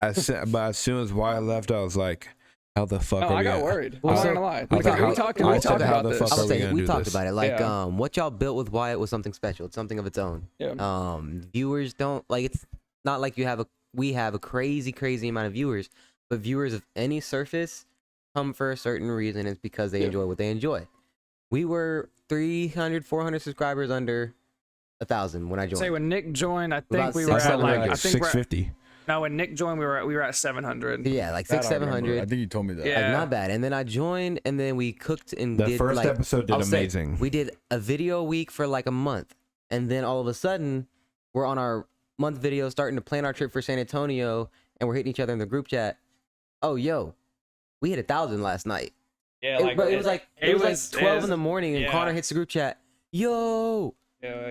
[SPEAKER 2] But as soon as Wyatt left, I was like, how the fuck are we?
[SPEAKER 1] I got worried.
[SPEAKER 4] Well,
[SPEAKER 1] I'm not gonna lie. We talked about this.
[SPEAKER 4] I'll say we talked about it. Like, what y'all built with Wyatt was something special. It's something of its own.
[SPEAKER 1] Yeah.
[SPEAKER 4] Viewers don't like. It's not like we have a crazy amount of viewers, but viewers of any surface come for a certain reason. It's because they enjoy what they enjoy. We were 300, 400 subscribers under 1,000 when I joined.
[SPEAKER 1] Say when Nick joined, I think we were
[SPEAKER 2] at
[SPEAKER 1] at like
[SPEAKER 2] 650.
[SPEAKER 1] No, when Nick joined, we were at 700.
[SPEAKER 4] Yeah, like 600-700.
[SPEAKER 3] I think you told me that.
[SPEAKER 1] Yeah.
[SPEAKER 4] Like, not bad. And then I joined, and then we cooked and
[SPEAKER 2] The
[SPEAKER 4] did
[SPEAKER 2] first
[SPEAKER 4] like,
[SPEAKER 2] episode did amazing.
[SPEAKER 4] We did a video a week for like a month, and then all of a sudden, we're on our month video, starting to plan our trip for San Antonio, and we're hitting each other in the group chat. Oh, yo, we hit 1,000 last night.
[SPEAKER 1] Yeah,
[SPEAKER 4] It was like 12 in the morning, and
[SPEAKER 1] yeah.
[SPEAKER 4] Connor hits the group chat. Yo,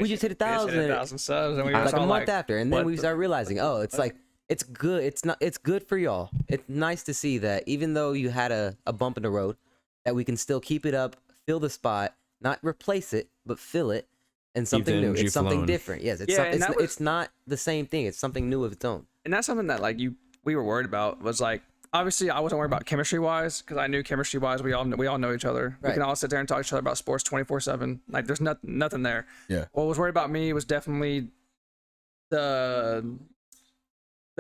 [SPEAKER 4] we just hit 1,000
[SPEAKER 1] subs, and we were
[SPEAKER 4] like a
[SPEAKER 1] all
[SPEAKER 4] month after, and then we
[SPEAKER 1] what
[SPEAKER 4] start realizing, oh, it's like, it's good. It's good for y'all. It's nice to see that even though you had a bump in the road, that we can still keep it up, fill the spot, not replace it, but fill it, and something new. It's something different. Yes, it's not the same thing. It's something new of its own.
[SPEAKER 1] And that's something that like we were worried about, was like, obviously I wasn't worried about chemistry wise, because I knew chemistry wise we all know each other.
[SPEAKER 4] Right.
[SPEAKER 1] We can all sit there and talk to each other about sports 24/7. Like, there's nothing there.
[SPEAKER 3] Yeah.
[SPEAKER 1] What was worried about me was definitely the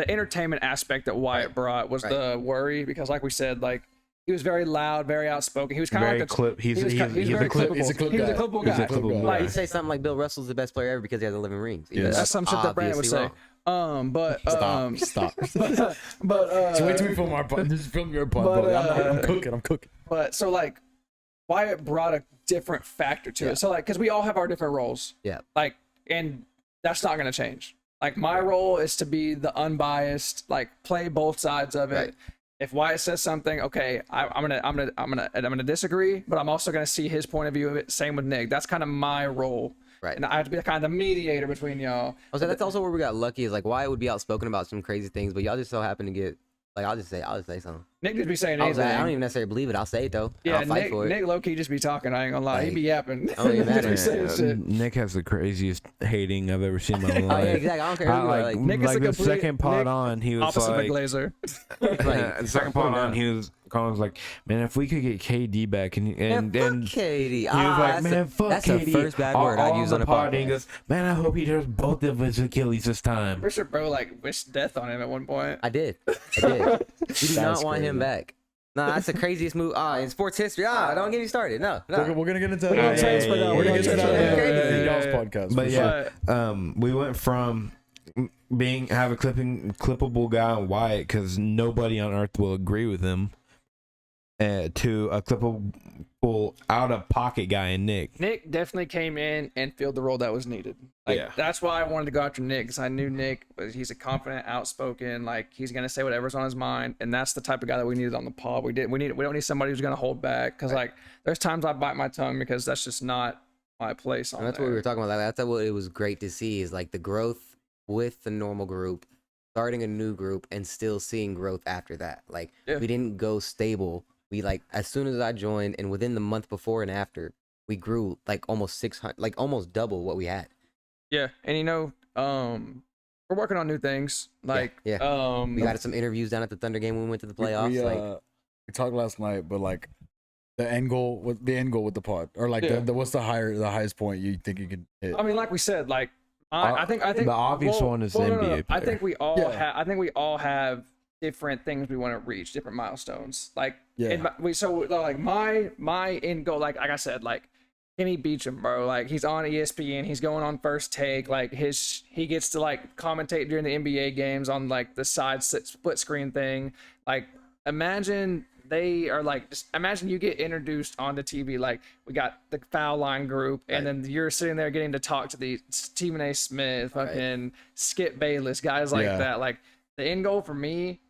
[SPEAKER 1] entertainment aspect that Wyatt brought was the worry, because like we said, like, he was very loud, very outspoken. He was kind of like
[SPEAKER 2] clip. He's a
[SPEAKER 1] very
[SPEAKER 2] clip.
[SPEAKER 1] clippable.
[SPEAKER 3] He's a clip
[SPEAKER 1] He was a
[SPEAKER 3] guy.
[SPEAKER 1] clippable
[SPEAKER 2] He's
[SPEAKER 1] guy.
[SPEAKER 2] a clippable
[SPEAKER 1] Like,
[SPEAKER 2] guy.
[SPEAKER 4] He'd say something like Bill Russell's the best player ever because he has 11 rings. Even
[SPEAKER 3] Yes.
[SPEAKER 1] that's some shit that Brandon would say.
[SPEAKER 4] Obviously
[SPEAKER 3] Stop.
[SPEAKER 1] But
[SPEAKER 3] So wait till we film our pod. Just film your pod,
[SPEAKER 1] But,
[SPEAKER 3] bro. I'm cooking.
[SPEAKER 1] But so like, Wyatt brought a different factor to it. So like, because we all have our different roles.
[SPEAKER 4] Yeah.
[SPEAKER 1] Like, and that's not gonna change. Like, my role is to be the unbiased, like, play both sides of it.
[SPEAKER 4] Right.
[SPEAKER 1] if Wyatt says something, okay, I'm gonna disagree, but I'm also gonna see his point of view of it. Same with Nick. That's kind of my role.
[SPEAKER 4] Right.
[SPEAKER 1] And I have to be kind of the mediator between y'all.
[SPEAKER 4] Also, that's also where we got lucky. Is like Wyatt would be outspoken about some crazy things, but y'all just so happen to get like I'll just say something.
[SPEAKER 1] Nick just be saying
[SPEAKER 4] I was
[SPEAKER 1] anything.
[SPEAKER 4] like, I don't even necessarily believe it. I'll say it though.
[SPEAKER 1] Yeah,
[SPEAKER 4] I'll fight for it.
[SPEAKER 1] Nick low key just be talking. I ain't gonna lie, he
[SPEAKER 4] Like,
[SPEAKER 1] be yapping.
[SPEAKER 4] I don't even matter.
[SPEAKER 1] Just be saying shit.
[SPEAKER 2] Nick has the craziest hating I've ever seen in my life.
[SPEAKER 4] Oh yeah, exactly. I don't care. Who you are. Like,
[SPEAKER 1] Nick is
[SPEAKER 2] like
[SPEAKER 1] a
[SPEAKER 2] the
[SPEAKER 1] complete-
[SPEAKER 2] second pod
[SPEAKER 1] Nick,
[SPEAKER 2] on, he was
[SPEAKER 1] Opposite
[SPEAKER 2] like,
[SPEAKER 1] of Glazer.
[SPEAKER 4] like,
[SPEAKER 2] the second pod on, Colin was like, man, if we could get KD back, and
[SPEAKER 4] fuck Katie.
[SPEAKER 2] he was like, man, fuck
[SPEAKER 4] that's
[SPEAKER 2] KD.
[SPEAKER 4] the first bad word I've used on a
[SPEAKER 2] pod. And he
[SPEAKER 4] podcast.
[SPEAKER 2] goes, man, I hope he does both of his Achilles this time.
[SPEAKER 1] For sure, bro, like wished death on him at one point.
[SPEAKER 4] I did. We do
[SPEAKER 3] That's
[SPEAKER 4] not want him
[SPEAKER 3] crazy.
[SPEAKER 4] back. No, that's the craziest move. In sports history. Don't get me started. No.
[SPEAKER 3] We're gonna get into
[SPEAKER 1] We're gonna transfer that.
[SPEAKER 3] We're gonna get to that in
[SPEAKER 1] Yeah.
[SPEAKER 3] y'all's podcast.
[SPEAKER 2] But
[SPEAKER 3] for
[SPEAKER 2] yeah,
[SPEAKER 3] sure.
[SPEAKER 2] we went from have a clippable guy on Wyatt because nobody on earth will agree with him, to a clippable out of pocket guy in Nick.
[SPEAKER 1] Nick definitely came in and filled the role that was needed. Like,
[SPEAKER 2] Yeah.
[SPEAKER 1] that's why I wanted to go after Nick, because I knew Nick he's a confident, outspoken, like he's gonna say whatever's on his mind, and that's the type of guy that we needed on the pod. We don't need somebody who's gonna hold back, because like there's times I bite my tongue because that's just not my place on
[SPEAKER 4] And that's
[SPEAKER 1] there.
[SPEAKER 4] what we were talking about. Like, that's what it was great to see is like the growth with the normal group, starting a new group, and still seeing growth after that. Like
[SPEAKER 1] Yeah.
[SPEAKER 4] we didn't go stable. We like as soon as I joined, and within the month before and after, we grew like almost 600, like almost double what we had.
[SPEAKER 1] Yeah, and we're working on new things. Like,
[SPEAKER 4] yeah. We got some interviews down at the Thunder game when we went to the playoffs.
[SPEAKER 3] We talked last night, but like the end goal with the pod, or like
[SPEAKER 1] Yeah.
[SPEAKER 3] what's the highest point you think you can hit?
[SPEAKER 1] I mean, like we said, like I think
[SPEAKER 2] the obvious one is the NBA
[SPEAKER 1] I
[SPEAKER 2] player.
[SPEAKER 1] think we all
[SPEAKER 3] Yeah.
[SPEAKER 1] I think we all have different things we want to reach, different milestones. Like,
[SPEAKER 3] Yeah.
[SPEAKER 1] my end goal, like I said, like Kenny Beecham, bro, like he's on ESPN, he's going on First Take, like he gets to like commentate during the NBA games on like the side split screen thing. Like, imagine they are like, just imagine you get introduced onto TV, like we got the Foul Line group, and then you're sitting there getting to talk to the Stephen A. Smith, fucking Skip Bayless, guys like
[SPEAKER 3] Yeah.
[SPEAKER 1] that. Like, the end goal for me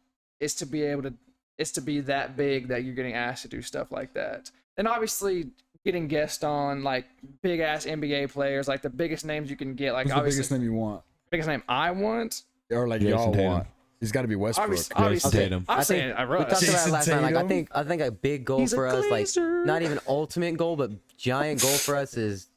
[SPEAKER 1] is to be that big that you're getting asked to do stuff like that. And obviously getting guests on like big ass NBA players, like the biggest names you can get. Like,
[SPEAKER 3] Who's the
[SPEAKER 1] obviously
[SPEAKER 3] biggest name you want,
[SPEAKER 1] biggest name I want.
[SPEAKER 3] or like
[SPEAKER 2] Jason
[SPEAKER 3] y'all
[SPEAKER 2] Tatum.
[SPEAKER 3] want? He's got to be Westbrook.
[SPEAKER 1] Obviously,
[SPEAKER 2] Tatum.
[SPEAKER 1] I'm
[SPEAKER 4] I
[SPEAKER 1] saying
[SPEAKER 4] think
[SPEAKER 1] I
[SPEAKER 4] we talked
[SPEAKER 1] Russ.
[SPEAKER 4] about it
[SPEAKER 3] Jason
[SPEAKER 4] last night. Like
[SPEAKER 3] Tatum?
[SPEAKER 4] I think a big goal
[SPEAKER 1] He's a
[SPEAKER 4] for us, like
[SPEAKER 1] glazer.
[SPEAKER 4] not even ultimate goal, but giant goal for us is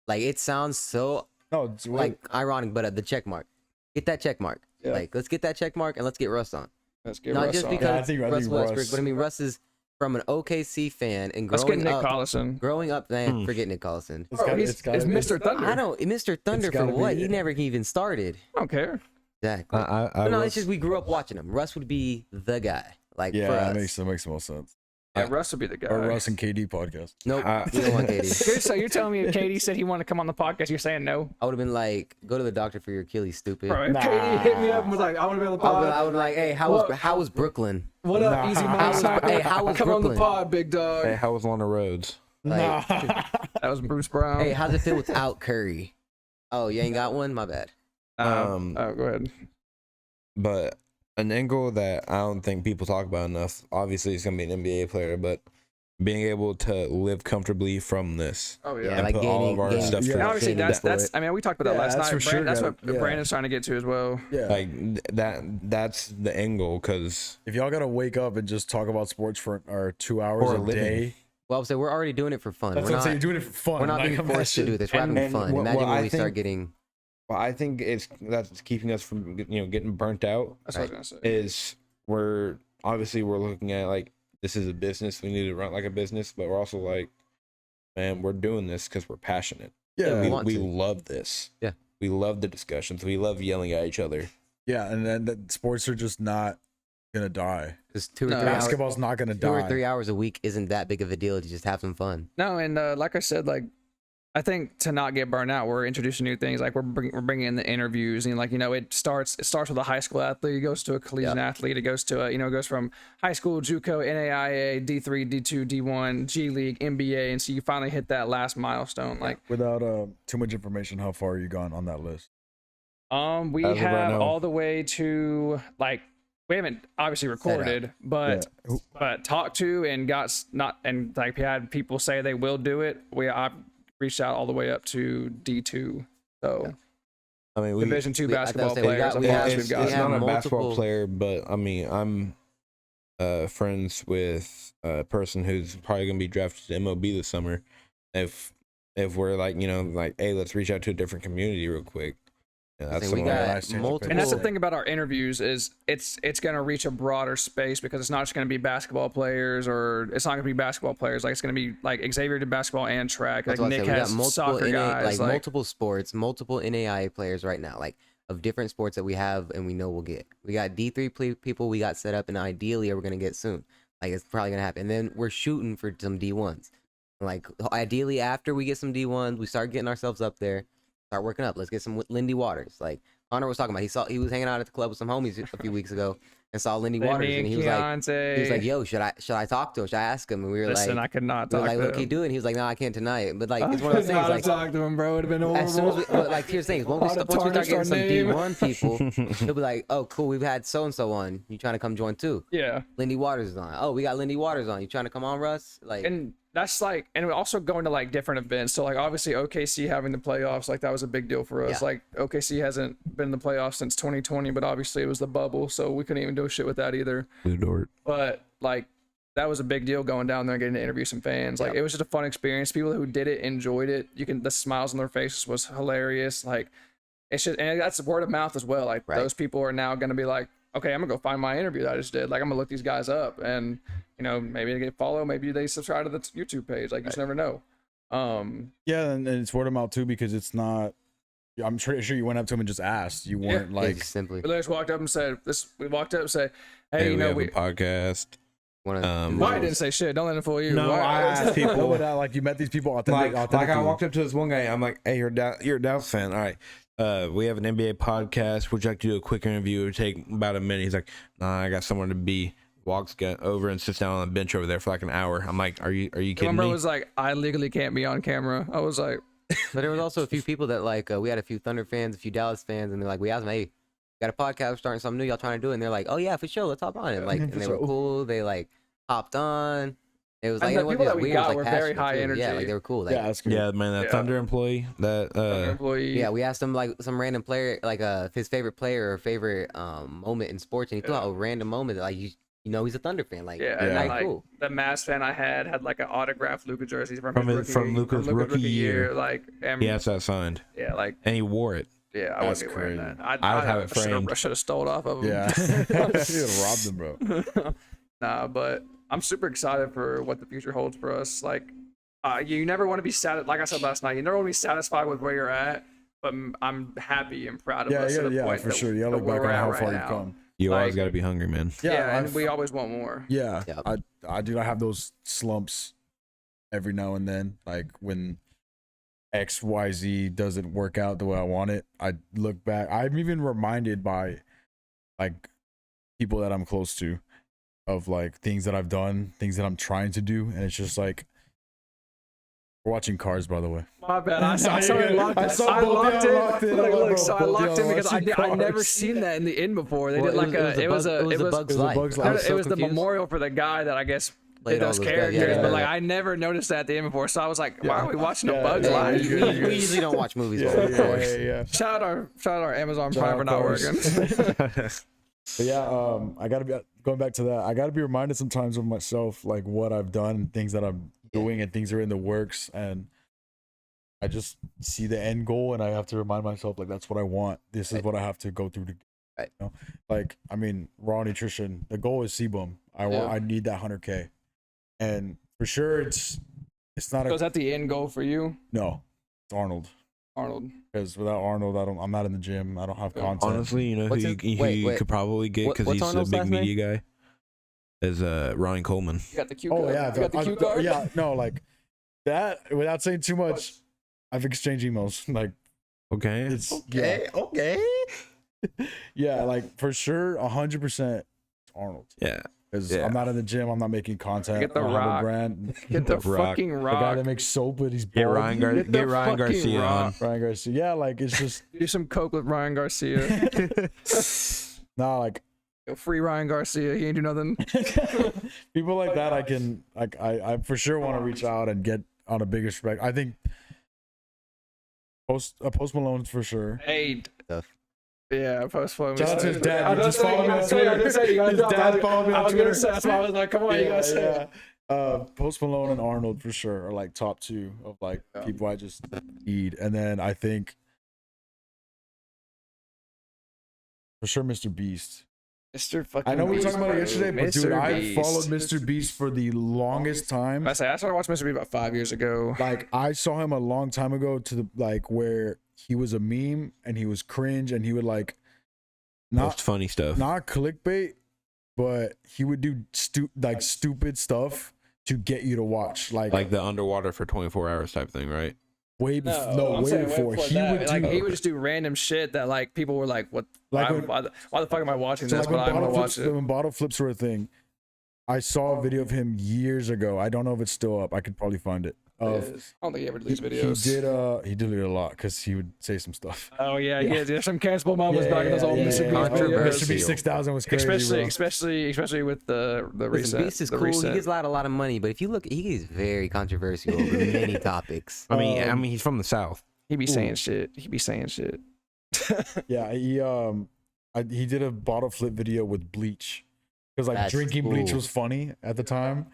[SPEAKER 4] like it sounds so
[SPEAKER 3] No, it's
[SPEAKER 4] like ironic, but the check mark. Get that check mark.
[SPEAKER 1] Yeah.
[SPEAKER 4] Like let's get that check mark and let's get Russ on.
[SPEAKER 1] Let's get
[SPEAKER 4] Not
[SPEAKER 1] Russ
[SPEAKER 4] just
[SPEAKER 1] on.
[SPEAKER 4] because
[SPEAKER 3] Yeah, I think
[SPEAKER 4] Russ Westbrook,
[SPEAKER 3] Russ-
[SPEAKER 4] but I mean Russ is from an OKC fan and
[SPEAKER 1] Let's get
[SPEAKER 4] growing
[SPEAKER 1] Nick
[SPEAKER 4] up.
[SPEAKER 1] Collison.
[SPEAKER 4] Growing up, man, forget Nick Collison.
[SPEAKER 3] It's
[SPEAKER 1] Bro,
[SPEAKER 3] gotta-
[SPEAKER 1] he's
[SPEAKER 3] it's gotta be-
[SPEAKER 1] Mr. Thunder.
[SPEAKER 4] I don't, Mr. Thunder for
[SPEAKER 3] gotta
[SPEAKER 4] what?
[SPEAKER 3] be-
[SPEAKER 4] He never even started.
[SPEAKER 1] I don't care.
[SPEAKER 4] Exactly.
[SPEAKER 2] I
[SPEAKER 4] But no,
[SPEAKER 2] was-
[SPEAKER 4] it's just we grew up watching him. Russ would be the guy. Like
[SPEAKER 3] Yeah,
[SPEAKER 4] for
[SPEAKER 3] that
[SPEAKER 4] us.
[SPEAKER 3] makes the most sense.
[SPEAKER 1] Yeah, Russ would be the guy.
[SPEAKER 3] Or Russ and KD podcast.
[SPEAKER 4] Nope,
[SPEAKER 2] I-
[SPEAKER 4] we don't want Katie.
[SPEAKER 1] So you're telling me if Katie said he wanted to come on the podcast, you're saying no?
[SPEAKER 4] I would have been like, go to the doctor for your Achilles, stupid.
[SPEAKER 1] Bro, if Katie hit me up and was like, I want to be on the pod.
[SPEAKER 4] I would be like, hey, how was Brooklyn?
[SPEAKER 1] What up, Easy
[SPEAKER 4] How was
[SPEAKER 1] Come on the
[SPEAKER 4] Brooklyn?
[SPEAKER 1] pod, big dog.
[SPEAKER 2] Hey, how was Lana Rhodes?
[SPEAKER 4] Like,
[SPEAKER 1] That was Bruce Brown.
[SPEAKER 4] hey, how's it feel without Curry? Oh, you ain't got one? My bad.
[SPEAKER 1] oh, go ahead.
[SPEAKER 2] But an angle that I don't think people talk about enough, obviously he's going to be an NBA player, but being able to live comfortably from this.
[SPEAKER 1] Oh
[SPEAKER 4] Yeah,
[SPEAKER 2] and
[SPEAKER 4] like
[SPEAKER 2] put all of our
[SPEAKER 4] gaining-
[SPEAKER 2] stuff
[SPEAKER 4] gaining-
[SPEAKER 2] to
[SPEAKER 1] And obviously,
[SPEAKER 4] gaining
[SPEAKER 1] that's.
[SPEAKER 4] for
[SPEAKER 1] I mean, we talked about that
[SPEAKER 3] Yeah,
[SPEAKER 1] last
[SPEAKER 3] that's
[SPEAKER 1] night.
[SPEAKER 3] for sure,
[SPEAKER 1] That's what
[SPEAKER 3] yeah.
[SPEAKER 1] Brandon's trying to get to as well.
[SPEAKER 3] Yeah.
[SPEAKER 2] Like that's the angle, because
[SPEAKER 3] If y'all gotta wake up and just talk about sports for 2 hours
[SPEAKER 2] For a
[SPEAKER 3] a
[SPEAKER 2] living.
[SPEAKER 3] day,
[SPEAKER 4] Well, I would say we're already doing it for fun.
[SPEAKER 3] that's
[SPEAKER 4] We're
[SPEAKER 3] what I'm
[SPEAKER 4] not,
[SPEAKER 3] saying. You're doing it for fun.
[SPEAKER 4] we're not
[SPEAKER 3] Like,
[SPEAKER 4] being
[SPEAKER 3] I'm not
[SPEAKER 4] forced to
[SPEAKER 3] shit-
[SPEAKER 4] do this. We're having
[SPEAKER 2] And
[SPEAKER 4] fun.
[SPEAKER 2] what
[SPEAKER 4] Imagine when
[SPEAKER 2] I
[SPEAKER 4] we start
[SPEAKER 2] think-
[SPEAKER 4] getting.
[SPEAKER 2] well, I think that's keeping us from getting burnt out.
[SPEAKER 1] That's what I was gonna say.
[SPEAKER 2] Is we're looking at like this is a business, we need to run like a business, but we're also like, man, we're doing this because we're passionate.
[SPEAKER 3] Yeah,
[SPEAKER 4] we want
[SPEAKER 2] we
[SPEAKER 4] to.
[SPEAKER 2] love this.
[SPEAKER 4] Yeah.
[SPEAKER 2] We love the discussions. We love yelling at each other.
[SPEAKER 3] yeah, and then sports are just not gonna die.
[SPEAKER 4] Just 2 or
[SPEAKER 1] No,
[SPEAKER 4] 3 hours.
[SPEAKER 3] Basketball's not gonna
[SPEAKER 4] 2 or
[SPEAKER 3] die.
[SPEAKER 4] 3 hours a week isn't that big of a deal to just have some fun.
[SPEAKER 1] No, and like I said, like I think to not get burned out, we're introducing new things. Like we're bringing in the interviews, and like it starts with a high school athlete, it goes to a collegiate athlete, it goes to it goes from high school, JUCO, NAIA, D3, D2, D1, G League, NBA, and so you finally hit that last milestone. Like
[SPEAKER 3] Without too much information, how far are you gone on that list?
[SPEAKER 1] we
[SPEAKER 2] As of right
[SPEAKER 1] have
[SPEAKER 2] now.
[SPEAKER 1] all the way to like we haven't obviously recorded, but talked to and like had people say they will do it. I've reached out all the way up to D2. So
[SPEAKER 2] I mean,
[SPEAKER 1] Division 2 basketball
[SPEAKER 4] we
[SPEAKER 1] players.
[SPEAKER 2] it's
[SPEAKER 1] We've got.
[SPEAKER 2] not a
[SPEAKER 4] multiple
[SPEAKER 2] basketball player, but I mean, I'm friends with a person who's probably gonna be drafted to MLB this summer. If we're like, like, hey, let's reach out to a different community real quick. Yeah, that's
[SPEAKER 4] we got multiple.
[SPEAKER 1] And that's the thing about our interviews is it's going to reach a broader space because it's not just going to be basketball players, or it's not going to be basketball players. Like, it's going to be like Xavier did basketball and track. Like Nick has soccer guys,
[SPEAKER 4] like multiple sports, multiple NAIA players right now, like of different sports that we have and we know we'll get. We got D3 people we got set up, and ideally we're going to get soon. Like, it's probably going to happen. And then we're shooting for some D1s. Like, ideally after we get some D1s, we start getting ourselves up there. Start working up. Let's get some Lindy Waters. Like Connor was talking about, he was hanging out at the club with some homies a few weeks ago and saw Lindy Waters, and he was like, "Yo, should I talk to him? Should I ask him?" And we were
[SPEAKER 1] Listen, I could not talk to him.
[SPEAKER 4] Look, he do it. And he was like, "No, I can't deny it." But like, it's one of those things. Like,
[SPEAKER 1] talk to him, bro. It'd have been horrible.
[SPEAKER 4] As soon as but like, here's the thing: once we start getting some D1 people, he'll be like, "Oh, cool. We've had so and so on. You trying to come join too?"
[SPEAKER 1] Yeah.
[SPEAKER 4] Lindy Waters is on. Oh, we got Lindy Waters on. You trying to come on, Russ? Like,
[SPEAKER 1] and that's like, and we're also going to like different events. So like, obviously OKC having the playoffs, like that was a big deal for us.
[SPEAKER 4] Yeah.
[SPEAKER 1] Like OKC hasn't been in the playoffs since 2020, but obviously it was the bubble, so we couldn't even do shit with that either. But like, that was a big deal going down there and getting to interview some fans. Like, it was just a fun experience. People who did it enjoyed it. The smiles on their faces was hilarious. Like, it's just, and that's word of mouth as well. Like, those people are now going to be like, okay, I'm gonna go find my interview that I just did. Like, I'm gonna look these guys up, and maybe they get follow, maybe they subscribe to the YouTube page. Like, you just never know.
[SPEAKER 3] Yeah, and it's word of mouth too, because it's not. I'm sure you went up to him and just asked. You weren't like
[SPEAKER 4] simply.
[SPEAKER 1] We just walked up and said this. We walked up and said, "Hey,
[SPEAKER 2] we have a podcast."
[SPEAKER 1] Why didn't say shit? Don't let it fool you.
[SPEAKER 2] No, I asked people.
[SPEAKER 3] Like, you met these people
[SPEAKER 2] Like I walked up to this one guy. I'm like, "Hey, you're a Dallas fan, all right? We have an NBA podcast. Would you like to do a quick interview? It would take about a minute." He's like, "Nah, I got somewhere to be." Walks over and sits down on the bench over there for like an hour. I'm like, "Are you kidding me?"
[SPEAKER 1] Was like, "I legally can't be on camera." I was like,
[SPEAKER 4] but there was also a few people that like we had a few Thunder fans, a few Dallas fans, and they're like, we asked them, "Hey, got a podcast, starting something new, y'all trying to do it?" And they're like, "Oh yeah, for sure, let's hop on it." Like, and they were cool. They like hopped on. It was like,
[SPEAKER 1] the people that we got
[SPEAKER 4] were
[SPEAKER 1] very high energy.
[SPEAKER 4] Yeah, like they were cool. Like,
[SPEAKER 3] yeah, that's good.
[SPEAKER 2] Yeah, man, that Thunder employee,
[SPEAKER 1] Thunder employee.
[SPEAKER 4] Yeah, we asked him like some random player, like his favorite player or favorite moment in sports, and he threw out a random moment that like he's a Thunder fan. Like,
[SPEAKER 1] like,
[SPEAKER 4] cool.
[SPEAKER 1] The Mavs fan I had like an autographed Luka jersey from
[SPEAKER 2] Luka's rookie year.
[SPEAKER 1] Like,
[SPEAKER 2] he has that signed.
[SPEAKER 1] Yeah, like,
[SPEAKER 2] and he wore it.
[SPEAKER 1] Yeah, I wouldn't be wearing that.
[SPEAKER 2] I would have it framed.
[SPEAKER 1] I should have stole it off of him.
[SPEAKER 3] Yeah, you should have robbed him, bro.
[SPEAKER 1] Nah, but I'm super excited for what the future holds for us. Like, you never want to be satisfied. Like I said last night, you never want to be satisfied with where you're at. But I'm happy and proud of us.
[SPEAKER 3] Yeah, for sure. You gotta look back on how far you've come.
[SPEAKER 2] You always got to be hungry, man.
[SPEAKER 1] Yeah, and we always want more.
[SPEAKER 3] Yeah, I do. I have those slumps every now and then, like when XYZ doesn't work out the way I want it. I look back. I'm even reminded by like people that I'm close to of like things that I've done, things that I'm trying to do, and it's just like, we're watching Cars, by the way.
[SPEAKER 1] My bad. I locked in. I locked in because I never seen that in the inn before. They did like it was the memorial for the guy that I guess did those characters, but like I never noticed that at the end before. So I was like, why are we watching a Bugs Life?
[SPEAKER 4] We usually don't watch movies.
[SPEAKER 1] Shout out our Amazon Prime for not working.
[SPEAKER 3] But yeah, I gotta be going back to that. I gotta be reminded sometimes of myself, like what I've done and things that I'm doing and things are in the works, and I just see the end goal and I have to remind myself, like, that's what I want. This is what I have to go through to get. You know? Like, I mean, raw nutrition, the goal is CBUM. I need that 100K, and for sure it's not.
[SPEAKER 1] So is that the end goal for you?
[SPEAKER 3] No, it's Arnold. Because without Arnold, I'm not in the gym. I don't have content.
[SPEAKER 2] Honestly, you know who you could probably get because he's a big media guy. Is Ronnie Coleman.
[SPEAKER 1] You got the cue card.
[SPEAKER 3] Yeah,
[SPEAKER 1] you got the cue card.
[SPEAKER 3] Yeah, no, like that. Without saying too much, I've exchanged emails. Like,
[SPEAKER 2] okay,
[SPEAKER 3] it's
[SPEAKER 4] okay.
[SPEAKER 3] Yeah, like for sure, 100% Arnold.
[SPEAKER 2] Yeah.
[SPEAKER 3] Because I'm not in the gym, I'm not making content.
[SPEAKER 1] Get the Rock.
[SPEAKER 3] Brand.
[SPEAKER 1] Get the fucking Rock.
[SPEAKER 3] The guy that makes soap, but he's bald.
[SPEAKER 2] Get Ryan Garcia on.
[SPEAKER 3] Ryan Garcia. Yeah, like it's just
[SPEAKER 1] do some coke with Ryan Garcia.
[SPEAKER 3] Nah, like
[SPEAKER 1] Free Ryan Garcia. He ain't do nothing.
[SPEAKER 3] People like that, I for sure want to reach out and get on a bigger respect. I think Post Malone for sure.
[SPEAKER 1] Hey.
[SPEAKER 4] Stuff.
[SPEAKER 1] Yeah, Post Malone.
[SPEAKER 3] Shout out to his dad.
[SPEAKER 1] I
[SPEAKER 3] He just followed me on
[SPEAKER 1] was
[SPEAKER 3] Twitter.
[SPEAKER 1] gonna say, you gotta
[SPEAKER 3] His
[SPEAKER 1] drop
[SPEAKER 3] dad
[SPEAKER 1] that.
[SPEAKER 3] followed me on
[SPEAKER 1] I was
[SPEAKER 3] Twitter.
[SPEAKER 1] gonna say, that's why I was like, come on, you gotta say it.
[SPEAKER 3] Post Malone and Arnold for sure are like top two of like people I just need. And then I think for sure Mr. Beast.
[SPEAKER 1] Mr. Fucking
[SPEAKER 3] I know we were
[SPEAKER 1] Beast,
[SPEAKER 3] talking about it
[SPEAKER 1] bro.
[SPEAKER 3] yesterday, but dude,
[SPEAKER 1] Mr.
[SPEAKER 3] I
[SPEAKER 1] Beast.
[SPEAKER 3] followed Mr. Beast for the longest time.
[SPEAKER 1] I started watching Mr. Beast about 5 years ago.
[SPEAKER 3] Like I saw him a long time ago to the like where he was a meme and he was cringe and he would like
[SPEAKER 2] Most funny stuff.
[SPEAKER 3] not clickbait, but he would do stupid stuff to get you to watch. Like
[SPEAKER 2] the underwater for 24 hours type thing, right?
[SPEAKER 3] way before.
[SPEAKER 1] I'm
[SPEAKER 3] way
[SPEAKER 1] saying
[SPEAKER 3] before. He
[SPEAKER 1] that.
[SPEAKER 3] would
[SPEAKER 1] Like
[SPEAKER 3] do
[SPEAKER 1] he would just do random shit that like people were like, "What?
[SPEAKER 3] Like
[SPEAKER 1] why the fuck am I watching
[SPEAKER 3] so
[SPEAKER 1] this?"
[SPEAKER 3] like
[SPEAKER 1] But I'm gonna watch it.
[SPEAKER 3] when bottle flips were a thing. I saw a video of him years ago. I don't know if it's still up. I could probably find it.
[SPEAKER 1] I don't think he ever did these
[SPEAKER 3] He
[SPEAKER 1] videos.
[SPEAKER 3] he deleted a lot because he would say some stuff.
[SPEAKER 1] Oh yeah, there's some cancelable moments back in those old Mr. Beast
[SPEAKER 4] Controversial.
[SPEAKER 3] Mr. Beast 6000 was crazy,
[SPEAKER 1] especially with the
[SPEAKER 4] Listen,
[SPEAKER 1] recent.
[SPEAKER 4] Beast is
[SPEAKER 1] the
[SPEAKER 4] cool.
[SPEAKER 1] recent.
[SPEAKER 4] He gets a lot of money, but if you look, he is very controversial over many topics.
[SPEAKER 2] I mean, he's from the South.
[SPEAKER 1] He be saying shit. He be saying shit.
[SPEAKER 3] Yeah, he did a bottle flip video with bleach because like
[SPEAKER 4] That's
[SPEAKER 3] drinking bleach
[SPEAKER 4] cool.
[SPEAKER 3] was funny at the time.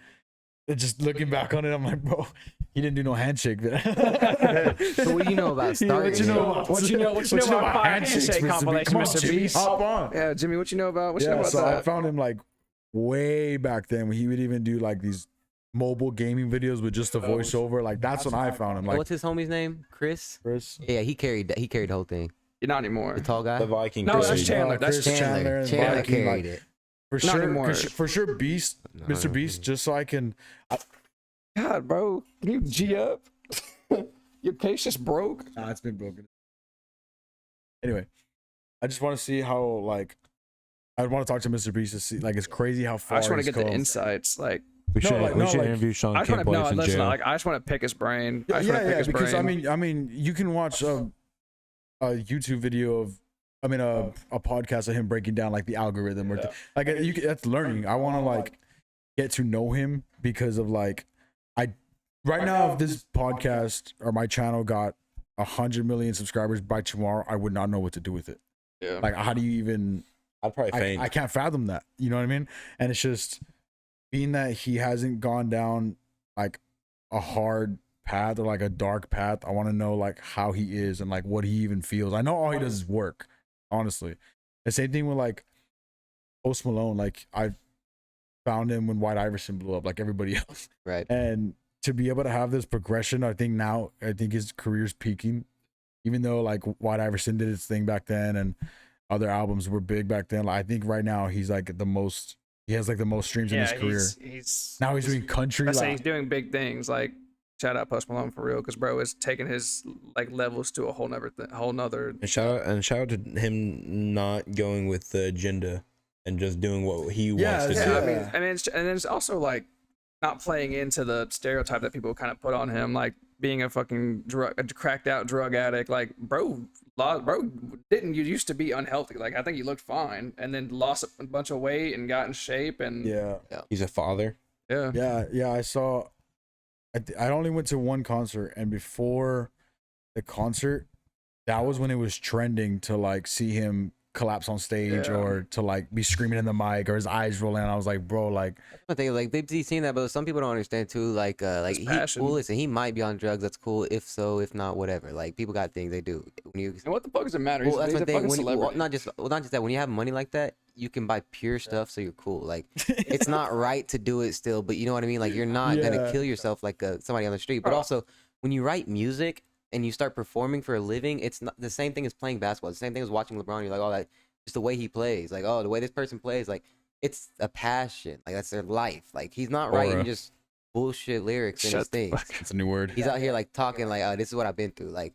[SPEAKER 3] And just looking back on it, I'm like, bro, he didn't do no handshake.
[SPEAKER 4] So what do you know about starting?
[SPEAKER 3] What you know about handshakes,
[SPEAKER 1] handshake
[SPEAKER 3] Mr. Beast?
[SPEAKER 1] compilation,
[SPEAKER 3] Come on,
[SPEAKER 1] Mr.
[SPEAKER 3] Jimmy,
[SPEAKER 1] Beast.
[SPEAKER 3] hop on.
[SPEAKER 1] Yeah, Jimmy, what you know about? What you know
[SPEAKER 3] Yeah,
[SPEAKER 1] about
[SPEAKER 3] so I
[SPEAKER 1] that?
[SPEAKER 3] found him like way back then when he would even do like these mobile gaming videos with just a voiceover. Like that's when I found him. Like
[SPEAKER 4] What's his homie's name? Chris.
[SPEAKER 3] Chris.
[SPEAKER 4] Yeah, he carried the whole thing.
[SPEAKER 1] Not anymore.
[SPEAKER 4] The tall guy.
[SPEAKER 2] The Viking.
[SPEAKER 1] No,
[SPEAKER 2] Chris
[SPEAKER 1] that's
[SPEAKER 2] is-
[SPEAKER 1] Chandler. That's
[SPEAKER 3] Chris
[SPEAKER 4] Chandler.
[SPEAKER 3] and
[SPEAKER 4] Chandler
[SPEAKER 3] Viking,
[SPEAKER 4] carried
[SPEAKER 3] like,
[SPEAKER 4] it.
[SPEAKER 3] For
[SPEAKER 1] Not
[SPEAKER 3] sure,
[SPEAKER 1] anymore.
[SPEAKER 3] for sure, Beast, Mr. Beast, just so I can.
[SPEAKER 1] God, bro, can you G up? Your case just broke.
[SPEAKER 3] Nah, it's been broken. Anyway, I just want to see how like I want to talk to Mr. Beast to see like it's crazy how far.
[SPEAKER 1] I just want to
[SPEAKER 3] he's
[SPEAKER 1] get the
[SPEAKER 3] come.
[SPEAKER 1] insights. Like,
[SPEAKER 2] We should,
[SPEAKER 3] like-
[SPEAKER 2] we
[SPEAKER 3] no,
[SPEAKER 2] should
[SPEAKER 3] like-
[SPEAKER 2] interview Sean
[SPEAKER 1] I just want
[SPEAKER 2] Kemp
[SPEAKER 1] to
[SPEAKER 2] while he's in
[SPEAKER 1] listen.
[SPEAKER 2] jail.
[SPEAKER 1] Like, I just want to pick his brain. I
[SPEAKER 3] Yeah,
[SPEAKER 1] just want to pick
[SPEAKER 3] yeah,
[SPEAKER 1] his
[SPEAKER 3] because
[SPEAKER 1] brain.
[SPEAKER 3] I mean, you can watch a YouTube video of, a podcast of him breaking down like the algorithm or like that's learning. I want to like get to know him because of like right now if this podcast or my channel got 100 million subscribers by tomorrow, I would not know what to do with it.
[SPEAKER 1] Yeah.
[SPEAKER 3] Like how do you even?
[SPEAKER 2] I'd probably faint.
[SPEAKER 3] I can't fathom that. You know what I mean? And it's just being that he hasn't gone down like a hard path or like a dark path. I want to know like how he is and like what he even feels. I know all he does is work, honestly. The same thing with like Post Malone. Like I found him when White Iverson blew up, like everybody else.
[SPEAKER 4] Right.
[SPEAKER 3] And to be able to have this progression, I think his career's peaking. Even though like White Iverson did his thing back then and other albums were big back then. Like, I think right now he's like he has like the most streams in his career. Now he's doing country.
[SPEAKER 1] I say
[SPEAKER 3] Like,
[SPEAKER 1] he's doing big things. Like, shout out Post Malone for real, because bro is taking his like levels to a whole nother.
[SPEAKER 2] And shout out to him not going with the agenda and just doing what he wants to
[SPEAKER 1] Yeah,
[SPEAKER 2] do.
[SPEAKER 1] I mean, and then it's also like not playing into the stereotype that people kind of put on him, like being a fucking cracked out drug addict. Like, bro didn't you used to be unhealthy? Like, I think he looked fine, and then lost a bunch of weight and got in shape, and
[SPEAKER 3] yeah.
[SPEAKER 2] He's a father.
[SPEAKER 3] Yeah. I saw. I only went to one concert, and before the concert, that was when it was trending to like see him collapse on stage or to like be screaming in the mic or his eyes rolling. I was like, bro, like
[SPEAKER 4] I think like they've seen that, but some people don't understand too. Like
[SPEAKER 1] passion.
[SPEAKER 4] well, listen, he might be on drugs. That's cool. If so, if not, whatever. Like people got things they do. When you
[SPEAKER 1] and what the fuck does it matter?
[SPEAKER 4] well, that's
[SPEAKER 1] He's
[SPEAKER 4] the
[SPEAKER 1] a
[SPEAKER 4] thing.
[SPEAKER 1] fucking
[SPEAKER 4] When
[SPEAKER 1] celebrity.
[SPEAKER 4] not just that. When you have money like that, you can buy pure stuff, so you're cool. Like it's not right to do it still, but you know what I mean. Like you're not gonna kill yourself like somebody on the street. But also, when you write music and you start performing for a living, it's not the same thing as playing basketball. It's the same thing as watching LeBron. You're like, oh, that just the way he plays. Like, oh, the way this person plays. Like, it's a passion. Like that's their life. Like he's not writing just bullshit lyrics in his things.
[SPEAKER 3] it's a new word.
[SPEAKER 4] He's out here like talking like, oh, this is what I've been through. Like,